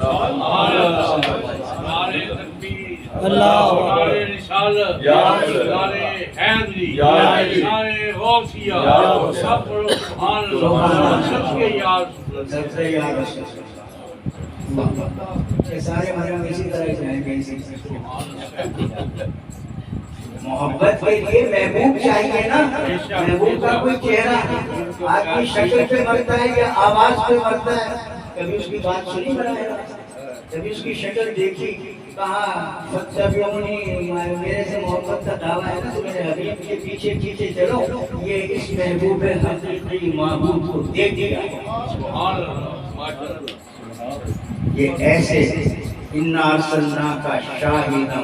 اللہ نارے رسالت یا نارے حیدری یا نارے غوثیہ سب پڑھو سبحان اللہ. سب کے یاد سب سے یاد رسول یہ سارے مریم اسی طرح جائیں گے. محبت کے لیے محبوب چاہیے نا. محبوب کا کوئی چہرہ آدمی شکل پہ مرتا ہے یا آواز پہ مرتا ہے؟ کبھی اس کی بات سنی بنائے گا؟ کبھی اس کی شکل دیکھی؟ کہا میرے سے محبت کا دعویٰ ہے نا تو میرے حبیب کے پیچھے پیچھے چلو. یہ اس محبوب حقیقی محبوب کو دیکھ دیا. یہ ایسے انا ارسلناک شاہدا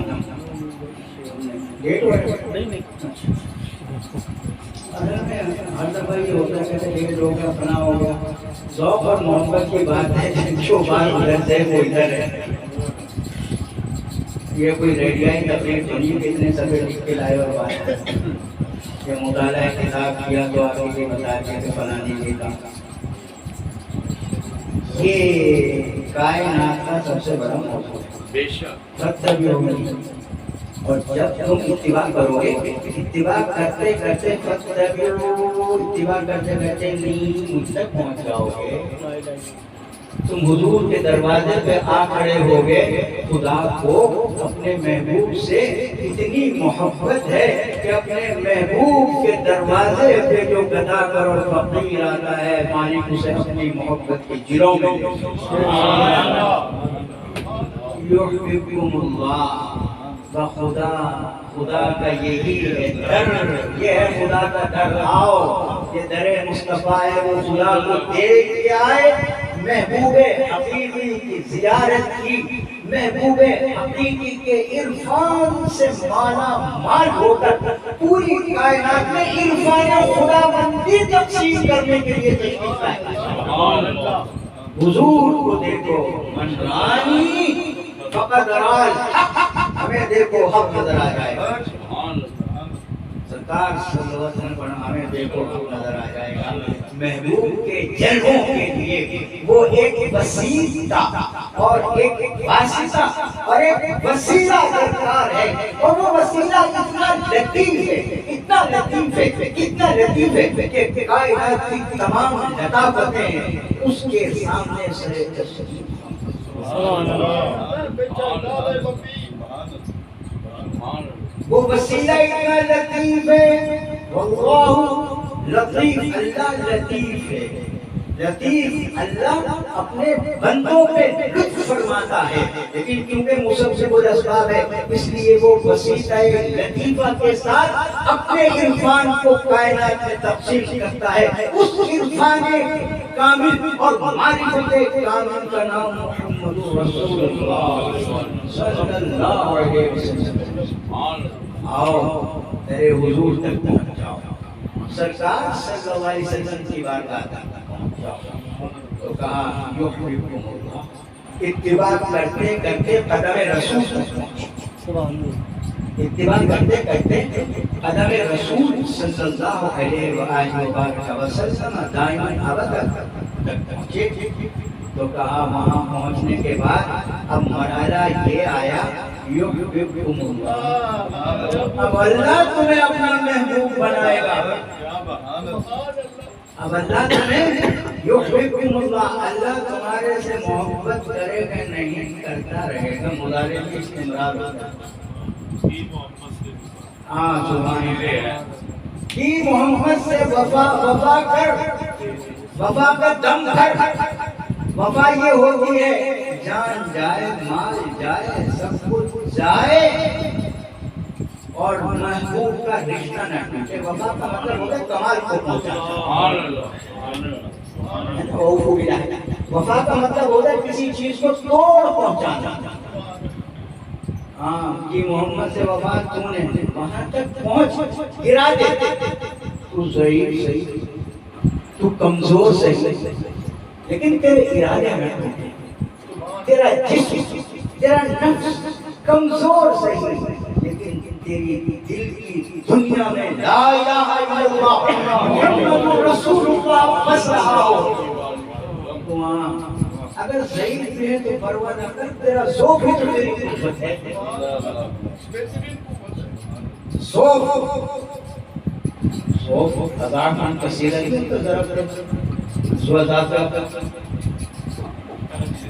ہر دفعہ یہ ہوتا ہے کہ ڈیڑھ لوگ کا فنا ہو گیا. ذوق اور محبت کی بات ہے جو بات ادھر سے وہ ادھر ہے. یہ کوئی ریڈیائی تقریر بنی کتنے سبے لکھ کے لائے اور بات ہے کہ مطالعہ کتاب کیا تو آگے کے بتا دیا کہ فلاں نہیں دیتا. یہ کائنات کا سب سے بڑا موضوع بے شک اور جب تم اتباع کرو گے اتباع کرتے کرتے اتباع کرتے کرتے مجھ تک پہنچ جاؤ گے. تم حضور کے دروازے پہ آ کھڑے ہو گے. خدا کو اپنے محبوب سے اتنی محبت ہے کہ اپنے محبوب کے دروازے پہ جو گدا کر اور فقیر آتا ہے مالک اسے اپنی محبت کی جروں میں یحببکم اللہ. خدا خدا کا یہی ہے در. یہ ہے خدا کا در. آؤ یہ در مصطفیٰ ہے. وہ خدا کو دیکھ کے آئے. محبوب حقیقی کی زیارت کی. محبوب حقیقی کے عرفان سے مالا مال ہو کر پوری کائنات میں عرفان خدا بندی تقسیم کرنے کے لیے تشریف لائے. حضور کو دیکھو من رانی فقط رائے. ہمیں دیکھو حق نظر آ جائے گا. سرکار صلی اللہ علیہ وسلم پر ہمیں دیکھو حق نظر آ جائے گا. محبوب کے جلووں کے لیے وہ ایک وسیلہ اور ایک واسطہ اور ایک وسیلہ درکار ہے. اور وہ وسیلہ اتنا لطیف ہے اتنا لطیف ہے اتنا لطیف ہے کہ کائنات کی تمام لطافتیں اس کے سامنے سرے تسلیم. وہ وسیلہ اتنا لطیف ہے. واللہ لطیف. اللہ لطیف ہے. لطیف اللہ اپنے بندوں پہ لطف فرماتا ہے. لیکن کیونکہ مسبسب الاسباب ہے اس لیے وہ وسیلہ لطیفہ کے ساتھ اپنے عرفان کو کائنات میں تقسیم کرتا ہے. اس عرفان کامل اور معرفت کامل کا نام محمد رسول اللہ صلی اللہ علیہ وسلم. آؤ میرے حضور تک پہنچ جاؤ. سرکار صلی اللہ علیہ وسلم کی بارگاہ تک پہنچ جاؤ. تو کہا یحببکم اللہ. اتباع کرتے کرتے قدم رسول تک پہنچو. اتباع کرتے کرتے قدم رسول صلی اللہ علیہ وآلہ وسلم دائماً ابدا تک پہنچے. تو کہا وہاں پہنچنے کے بعد اب مرحلہ یہ آیا یحببکم اللہ. اب اللہ تمہیں اپنا محبوب بنائے گا. اب اللہ تمہیں یحببکم اللہ. اللہ تمہارے سے محبت کرے گا نہیں کرتا رہے گا. مضارع کی استمرار ہوتا ہے. ہاں سبحان اللہ. کی محمد سے وفا کر. وفا کا دم کر. وفا یہ ہوتی ہے جان جائے مال جائے سب کچھ جائے اور محبوب کا رشتہ نہ ٹوٹے. وفا کا مطلب ہوتا ہے کمال کو پہنچانا. وفا کا مطلب ہوتا ہے کسی چیز کو توڑ پہنچانا. ہاں کہ محمد سے وفا تو نے وہاں تک پہنچ گرا دے. تو ضعیف صحیح, تو کمزور صحیح, لیکن تیرے ارادے میں تیرا جسم تیرا نفس کمزور صحیح, لیکن تیری دل کی دنیا میں لا الہ الا اللہ محمد رسول اللہ بس رہا ہو. اگر ضعیف ہے تو پرواہ نہ کر, تیرا ذوق ہی تو تیری قوت ہے. ذوق ادا خان کثیرہ نہیں تو ذرا سبحان اللہ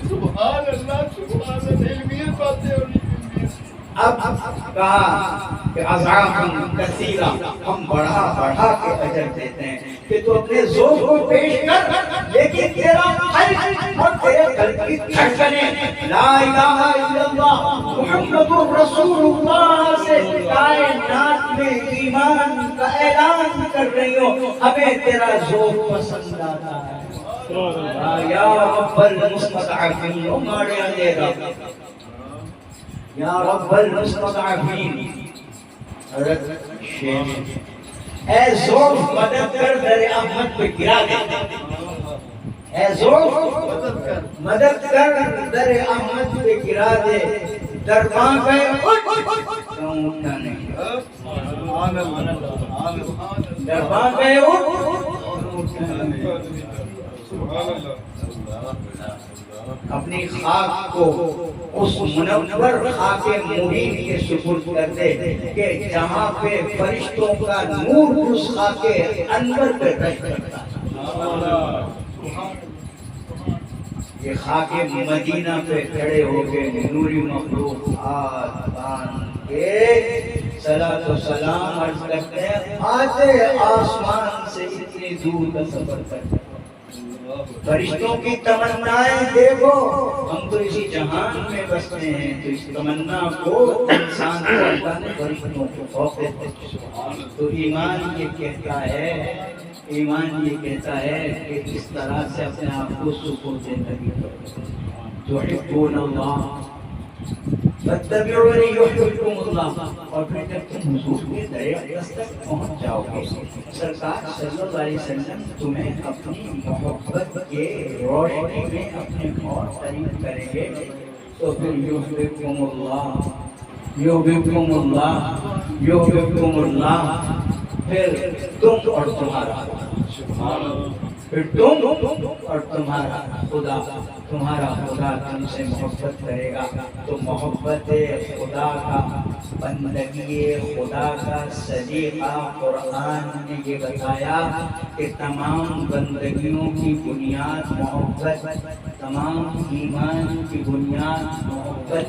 سبحان اللہ, علمیت باتیں ہو رہی. اب کہا کہ اضعافاً کثیرہ, ہم بڑھا بڑھا کے اجر دیتے ہیں کہ تو اپنے ذوق کو پیش کر, لیکن تیرا قلب اور تیرے قلب کی دھڑکنیں لا الہ الا اللہ محمد رسول اللہ سے کائنات میں ایمان کا اعلان کر رہی ہو. ہمیں تیرا ذوق پسند آتا ہے. یا رب المستضعفین, ہمارے اندھیرا یا رب المستضعفین. حضرت شیخ اے ذوق مدد کر در احمد پہ گرا دے. اے ذوق مدد کر در احمد پہ گرا دے. درباں گئے کیوں اٹھا نہیں, درباں گئے اپنی خاک کو اس منور خاک مبین کے سپرد کر دے کہ جہاں پہ فرشتوں کا نور اس خاک انور پہ رش کرتا. یہ خاک مدینہ پہ کھڑے ہو کے نوری مخلوق ہاتھ باندھ کے صلاۃ و سلام عرض کرتے ہیں, آتے آسمان سے اتنی دور کا سفر کرتے ہیں. فرشتوں کی تمنائیں دیکھو, ہم تو اسی جہان میں بستے ہیں, تو اس تمنا کو انسان کو اللہ نے فرشتوں کو سونپ دیتے. تو ایمان یہ کہتا ہے, ایمان یہ کہتا ہے کہ اس طرح سے اپنے آپ کو سکون زندگی کرو. یحبون اللہ فاتبعونی یحببکم اللہ. اور پھر جب تم حضور کے در اقدس تک پہنچ جاؤ گے, سرکار صلی اللہ علیہ وسلم تمہیں اپنی محبت کے روشنی میں اپنے اور قریب کریں گے, تو پھر یحببکم اللہ یحببکم اللہ یحببکم اللہ. پھر تم اور تمہارا, پھر تم اور تمہارا خدا, تمہارا خدا تم سے محبت کرے گا. تو محبت خدا کا, بندگی خدا کا سلیقہ قرآن نے یہ بتایا کہ تمام بندگیوں کی بنیاد محبت, تمام ایمان کی بنیاد محبت,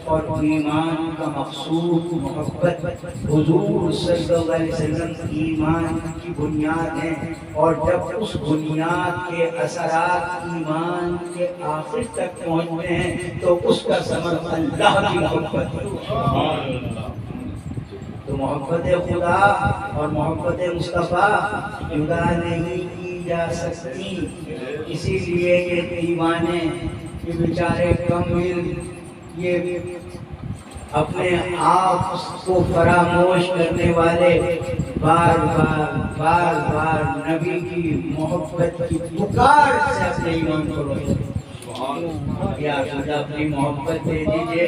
اور ایمان کا مقصود محبت. حضور صلی اللہ علیہ وسلم ایمان کی بنیاد ہے, اور جب اس بنیاد کے اثرات ایمان کے آخر تک پہنچتے ہیں تو اس کا ثمر اللہ کی محبت ہے. تو محبت خدا اور محبت مصطفیٰ جدا نہیں کی جا سکتی. اسی لیے یہ دیوانے, یہ بیچارے کامل, یہ اپنے آپ کو فراموش کرنے والے بار بار نبی کی محبت کی پکار سے اپنے ایمان کو روشن. یا خدا اپنی محبت دے دیجئے,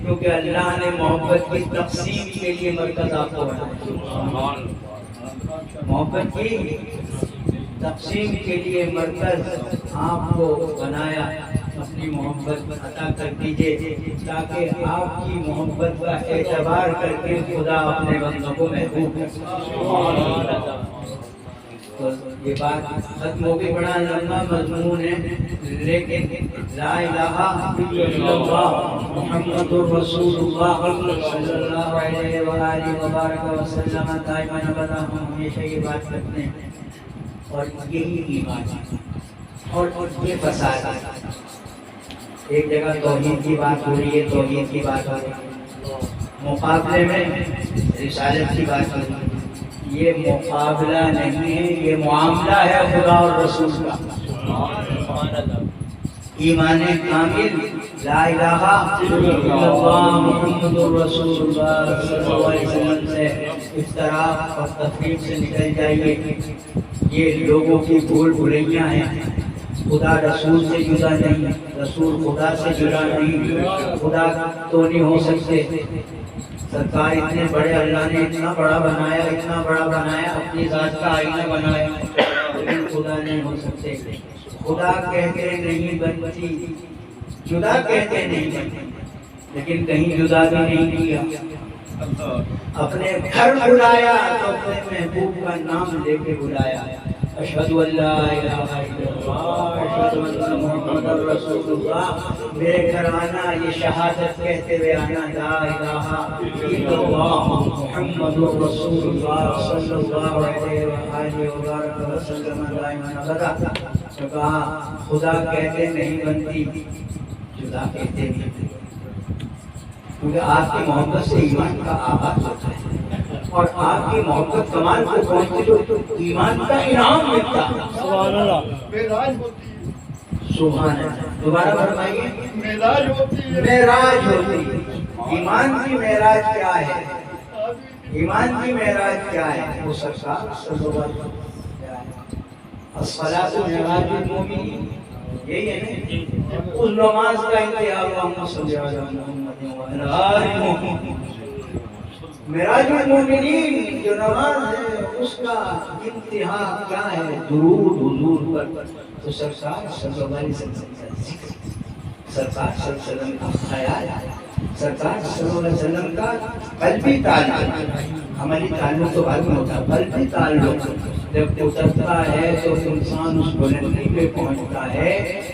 کیونکہ اللہ نے محبت کی تقسیم کے لیے مرکز آپ کو بنایا. محبت کی تقسیم کے لیے مرکز آپ کو بنایا. اپنی محبت عطا کر دیجئے تاکہ آپ کی محبت کا اعتبار کر کے خدا اپنے بندوں کو محبوب کرے. تو یہ بات ختم ہو گئی, بڑا لمبا مضمون ہے, لیکن لا الہ الا اللہ محمد رسول اللہ صلی اللہ علیہ وآلہ وبارک وسلم دائما ابدا. ہم ہمیشہ یہ بات کرتے ہیں, اور یہی ایمان اور یہ فساد. ایک جگہ توحید کی بات ہو رہی ہے, توحید کی بات ہو رہی ہے, مقابلے میں رسالت کی بات ہو رہی ہے. یہ مقابلہ نہیں ہے، یہ معاملہ ہے خدا اور رسول کا۔ ایمان کامل لا الہ الا اللہ محمد رسول اللہ صلی اللہ علیہ وسلم سے اختلاف اور تفریق سے نکل جائیے۔ یہ لوگوں کی بھول بھلیاں ہیں۔ خدا رسول سے جدا نہیں، رسول خدا سے جدا نہیں، خدا تو نہیں ہو سکتے۔ سرکار اتنے بڑے، اللہ نے اتنا بڑا بنایا، اتنا بڑا بنایا، اپنی ذات کا آئینہ بنایا، لیکن خدا نہیں ہو سکتے۔ خدا کہتے نہیں بنتی، جدا کہتے نہیں بنتی، لیکن کہیں جدا بھی نہیں کیا۔ اپنے گھر بلایا تو اپنے محبوب کا نام لے کے بلایا، اشہد ان لا الہ الا اللہ اشہد ان محمد رسول اللہ۔ میرے گھر آنا یہ شہادت کہتے ہوئے آنا، لا الہ الا اللہ محمد رسول اللہ صلی اللہ علیہ وآلہ وسلم دائما ابدا۔ تو کہا خدا کہتے نہیں بنتی، جدا کہتے نہیں، کیونکہ آپ کی محبت سے ایمان کا آغاز ہوتا ہے، اور آپ کی محبت کمال کو پہنچے تو ایمان کا انعام ملتا ہے۔ سبحان اللہ، معراج ہوتی ہے، سبحان اللہ، دوبارہ فرمائیے، معراج ہوتی ہے، معراج ہوتی ہے۔ ایمان کی معراج کیا ہے؟ ایمان کی معراج کیا ہے؟ وہ سرکار صلی اللہ علیہ وسلم الصلاۃ معراج المومنین، یہی ہے نا؟ اس نماز کا انتہا اللہم صلی علی محمد وعلی آل محمد۔ معراج المومنین جو نماز ہے اس کا انتہا کیا ہے؟ درود حضور پر۔ تو سرکار صلی اللہ علیہ وسلم کا ذکر، سرکار صلی اللہ علیہ وسلم کا خیال، سرکار صلی اللہ علیہ وسلم کا قلبی تعلق، عملی تعلق تو بعد میں ہوتا ہے، قلبی تعلق جب اترتا ہے تو انسان اس بلندی پہ پہنچتا ہے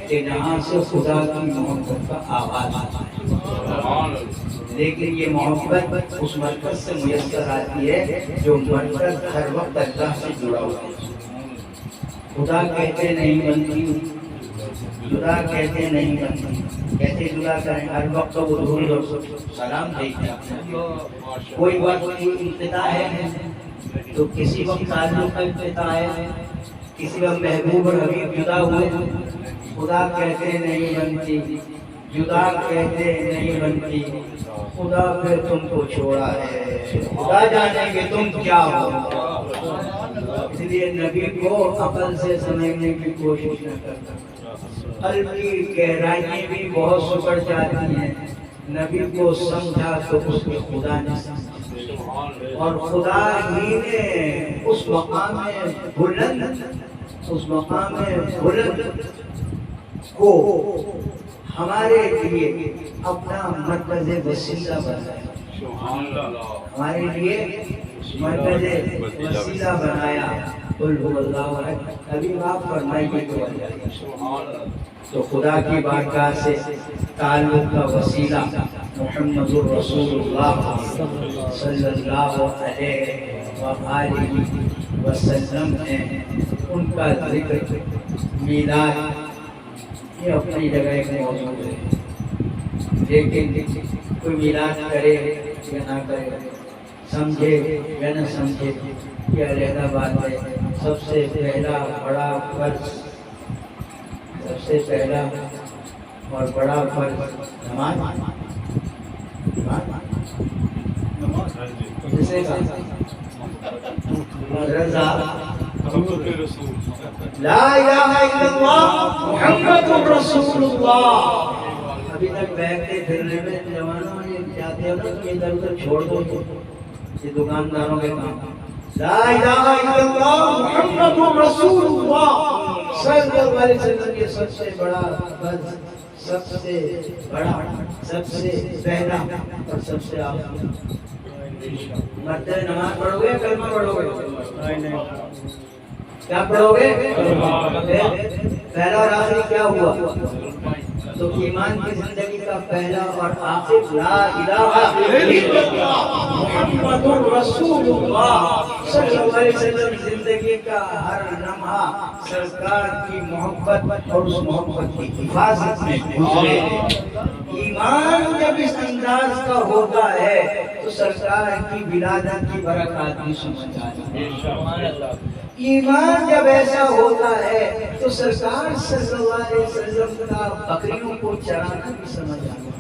کہ جہاں سے خدا کی محبت کا آغاز آتا ہے۔ لیکن یہ محبت اس مرکز سے میسر آتی ہے جو مرکز ہر وقت اللہ سے جڑا ہوا ہے۔ خدا کہتے نہیں بنتی، جدا کہتے نہیں بنتی، کہتے جدا کریں، ہر وقت وہ درود اور سلام دیتے ہیں۔ کوئی وقت کی انتہا ہے تو کسی وقت تعلق کا انتہا ہے، کسی وقت محبوب اور حبیب جدا ہوئے، خدا کہتے نہیں بنتی، جدا کہتے نہیں بنتی، خدا پھر تم کو چھوڑا ہے، خدا جانے کہ تم کیا ہو۔ اس لیے نبی کو عقل سے سمجھنے کی کوشش نہ کرتا، قلب کی گہرائیاں بھی بہت سکڑ جاتی ہیں، نبی کو سمجھا تو اس کے خدا نے سمجھا، اور خدا ہی نے اس مقام بلند، اس مقام بلند کو ہمارے لیے اپنا مرکز وسیلہ بنایا، ہمارے لیے مرکز وسیلہ بنایا۔ قل هو اللہ احد، ابھی آپ فرمائیے تو خدا کی بارگاہ سے تعلق کا وسیلہ محمد رسول اللہ صلی اللہ علیہ وآلہ وسلم ہیں، ان کا ذکر، میلاد یہ اپنی جگہ ایک موضوع ہے، لیکن کوئی میلاد کرے یا نہ کرے، سمجھے یا نہ سمجھے، یہ علیحدہ بات ہے۔ سب سے پہلا بڑا فرض، سب سے پہلا اور بڑا فرض نماز، جسے رضا لا الہ الا اللہ محمد رسول اللہ۔ ابھی تک بیٹھتے پھرنے میں جوانوں یہ چاہتے ہیں کہ ادھر ادھر چھوڑ دو، یہ دکانداروں کے کام۔ لا الہ الا اللہ محمد رسول اللہ صلی اللہ علیہ وسلم کے سب سے بڑا فرض، سب سے بڑا، سب سے پہلا اور سب سے آخری۔ مرتے نماز پڑھو گے، کلمہ پڑھو گے؟ کیا پڑھو گے؟ پہلا اور آخری کیا ہوا؟ تو ایمان کی زندگی کا کا پہلا اور آخر لا الہ الا اللہ محمد رسول اللہ صلی اللہ علیہ وسلم. زندگی کا ہر لمحہ سرکار کی محبت اور اس محبت کی حفاظت میں گزرے. ایمان جب اس انداز کا ہوتا ہے تو سرکار کی ولادت کی برکات بھی سمجھ آتی ہے. ایمان جب ایسا ہوتا ہے تو سرکار صلی اللہ علیہ وسلم کا بکریوں کو چرانا بھی سمجھ آتا ہے.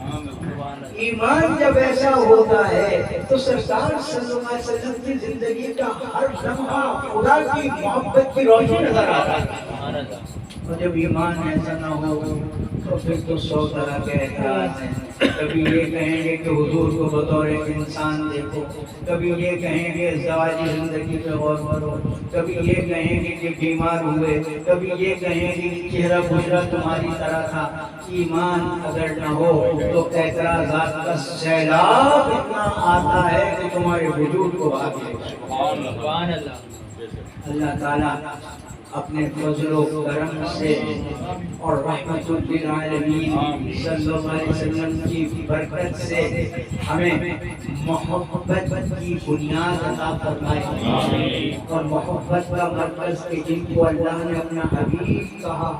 ایمان جب ایسا ہوتا ہے تو سرکار صلی اللہ علیہ وسلم کی زندگی کا ہر لمحہ خدا کی محبت کی روشنی نظر آتا ہے. اور جب ایمان ایسا نہ ہو تو پھر تو 100 طرح کے اعتراض ہیں. کبھی یہ کہیں گے کہ حضور کو بطور ایک انسان دیکھو, کبھی یہ کہیں گے زواجی زندگی پہ غور کرو, کبھی یہ کہیں گے کہ بیمار ہوئے, کبھی یہ کہیں گے کہ چہرہ بشرا تمہاری طرح تھا. ایمان اگر نہ ہو تو اعتراضات کا سیلاب اتنا آتا ہے کہ تمہارے وجود کو آگے. اللہ تعالیٰ اپنے فضل و کرم سے اور رحمت للعالمین صلی اللہ علیہ وسلم کی برکت سے ہمیں محبت کی بنیاد عطا فرمائے, اور محبت کا مرکز کہ جن کو اللہ نے اپنا حبیب کہا,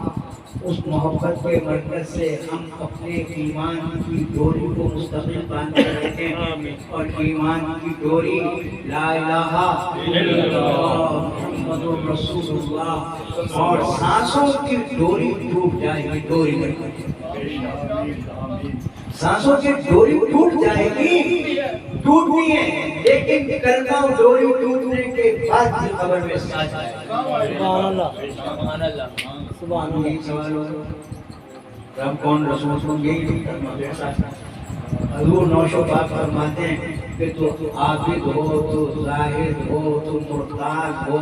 اس محبت کے مرکز سے ہم اپنے ایمان کی ڈوری کو مستقل باندھے رکھیں, اور ایمان کی ڈوری لا الہ الا اللہ محمد رسول اللہ, اور سانسوں کی ڈوری ٹوٹ جائے گی. ڈوری سانسوں کی ڈوری ٹوٹ جائے گی, ٹوٹنی ہے, لیکن کلمہ ڈوری ٹوٹنے کے بعد بھی قبر میں ساتھ جائے گا. سبحان اللہ سبحان اللہ سبحان اللہ. سوال ہو رب کون رسول کو یہی حضور نوشو پاک فرماتے ہیں کہ تو عابد ہو, تو زاہد ہو, تو مرتاح ہو,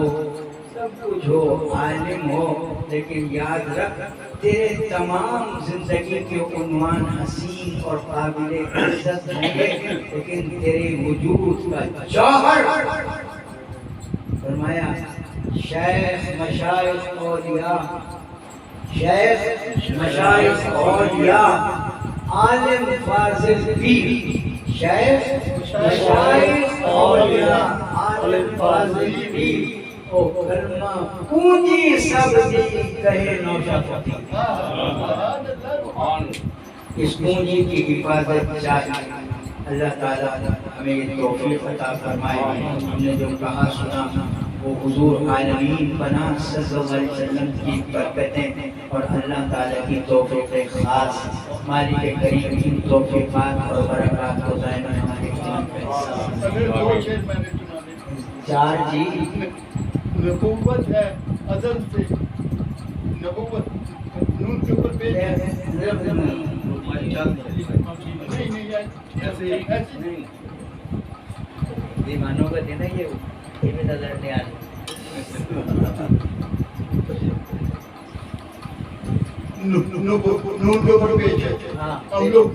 سب کچھ ہو, عالم ہو, لیکن یاد رکھ تیرے تمام زندگی کے عنوان حسین اور قابل عزت ہوں گے, لیکن تیرے وجود کا جوہر فرمایا شیخ مشائخ اولیاء, شیخ مشائخ اولیاء, عالم فاضل پیر, شیخ مشائخ اولیاء, عالم فاضل پیر, او کلمہ پونجی سب دی کہے نوشہ. اس پونجی کی حفاظت چاہیے. اللہ تعالیٰ ہمیں یہ توفیق عطا فرمائے. ہم نے جو کہا سنا وہ حضور عالمین بنا صلی اللہ علیہ وسلم کی برکتیں اور اللہ تعالیٰ کی توفیق خاص. مالک کریم کی توفیقات اور برکات کو دائما ہمارے جان پر چار جی. نبوت ہے ازل سے, نبوت نون کے اوپر پیش ہے. ایمانوں کا دینا یہ بھی نظر نہیں آ رہی. نون کے اوپر پیش ہے. ہم لوگ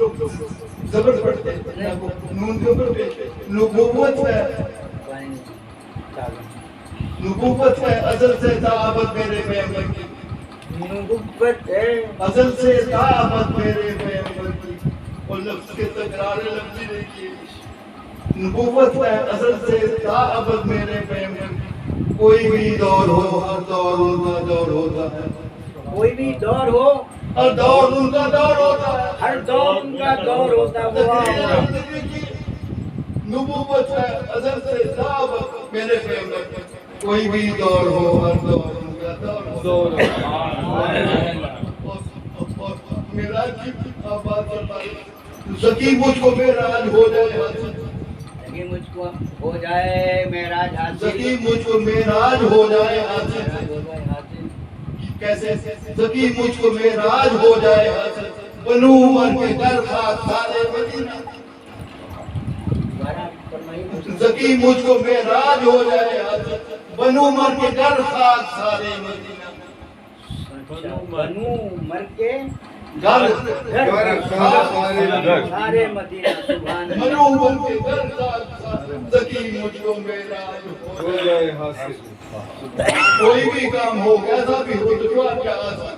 زبر پڑھتے ہیں, نون کے اوپر پیش ہے. نبوت ہے, نبوت ہے ازل سے تا ابد میرے پیغمبر کی. نبوت ہے ازل سے تا ابد میرے پیغمبر کی, اور لفظ کے تکرار لفظی دیکھیے. نبوت ہے ازل سے تا ابد میرے پیغمبر کی. کوئی بھی دور ہو ہر دور ان کا دور ہوتا ہے. کوئی بھی دور ہو ہر دور ان کا دور ہوتا ہے. ہر دور ان کا دور ہوتا ہے. نبوت ہے ازل سے تا ابد میرے پیغمبر کی. کوئی بھی دور ہو ہر دور ان کا دور میرا کی بات بتائی. زکی مجھ کو معراج ہو جائے حاصل, زکی مجھ کو ہو جائے معراج حاصل, زکی مجھ کو معراج ہو جائے حاصل. کیسے زکی مجھ کو معراج ہو جائے حاصل. بنو عمر کے در خاک سارے مدینہ. زکی مجھ کو معراج ہو جائے حاصل. بنو عمر کے در خاک سارے مدینہ. بنو عمر کے گھر سارے مدینہ. سبحان اللہ. بنو عمر کے در خاک سارے. زکی مجھ کو معراج ہو جائے حاصل. کوئی بھی کام ہو کیسا بھی ہو تو کیا آسان.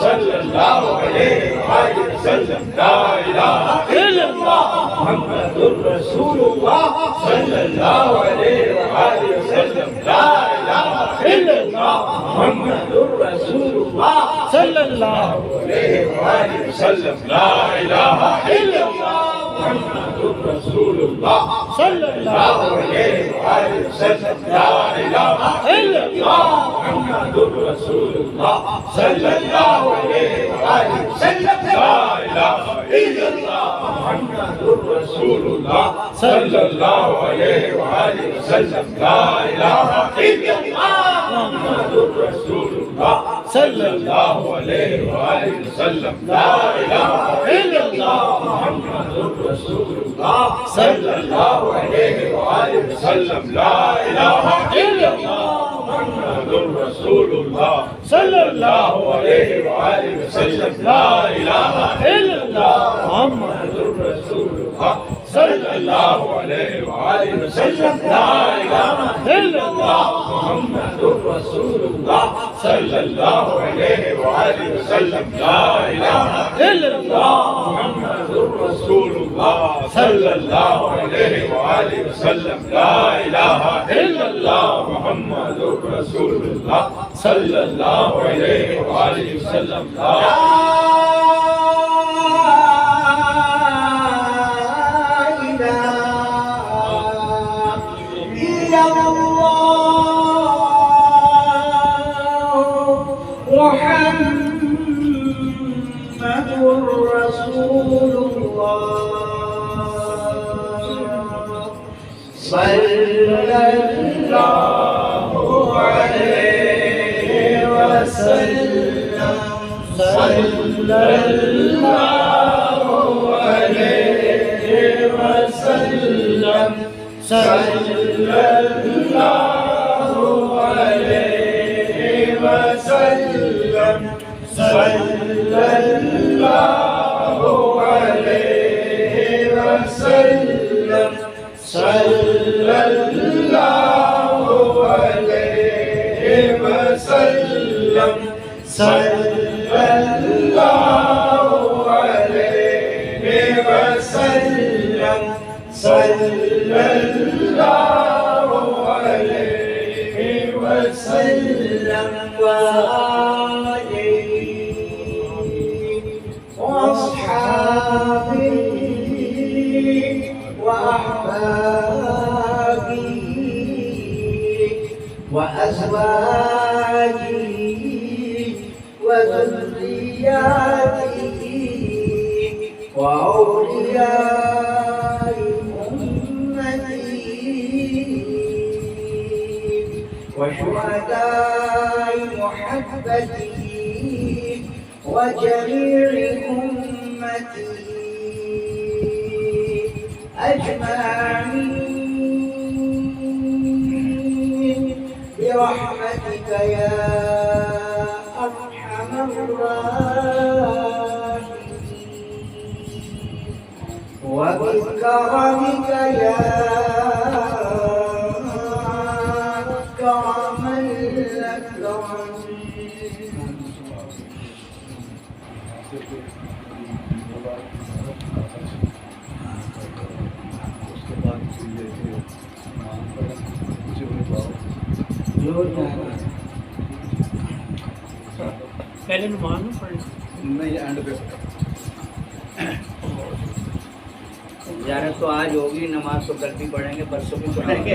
صلی اللہ علیہ وآلہ وسلم لا الہ الا اللہ محمد الرسول اللہ صلی اللہ علیہ وآلہ وسلم لا الہ الا اللہ محمد الرسول اللہ صلی اللہ علیہ وآلہ وسلم لا الہ الا اللہ محمد الرسول اللہ صلی اللہ علیہ وآلہ وسلم لا الہ الا اللہ محمد الرسول اللہ صلی اللہ علیہ وآلہ وسلم لا الہ الا اللہ محمد الرسول اللہ صلی اللہ علیہ وآلہ وسلم لا الہ الا اللہ محمد الرسول اللہ صلی اللہ علیہ وآلہ وسلم لا الہ الا اللہ محمد الرسول اللہ صلی اللہ علیہ وآلہ وسلم لا الہ الا اللہ محمد الرسول اللہ صلی اللہ علیہ وآلہ وسلم لا الہ الا اللہ محمد الرسول اللہ صلی اللہ علیہ وآلہ وسلم لا الہ الا اللہ محمد الرسول اللہ صلی اللہ علیہ وآلہ وسلم لا الہ الا اللہ محمد الرسول اللہ صلی اللہ علیہ وآلہ وسلم لا الہ الا اللہ محمد الرسول اللہ صلی اللہ علیہ وآلہ وسلم لا محمد رسول اللہ صلی اللہ علیہ وسلم صلی اللہ علیہ وسلم صلی اللہ علیہ وسلم صلی اللہ علیہ وسلم صلی اللہ علیہ وسلم صلی اللہ علیہ وسلم صلی اللہ علیہ وسلم وآلہ وأصحابه وأحبابه وأزواجه وذرياته وأولياء أمته وشهداء محبته وجميع أمته أجمعين برحمتك يا أرحم الراحمين وبكرمك يا كرم الأكرمين. پہلے نماز میں پڑھیں نہیں اینڈ پہ زیارت تو آج ہوگی، نماز تو کل بھی پڑھیں گے، پرسوں بھی پڑھیں گے.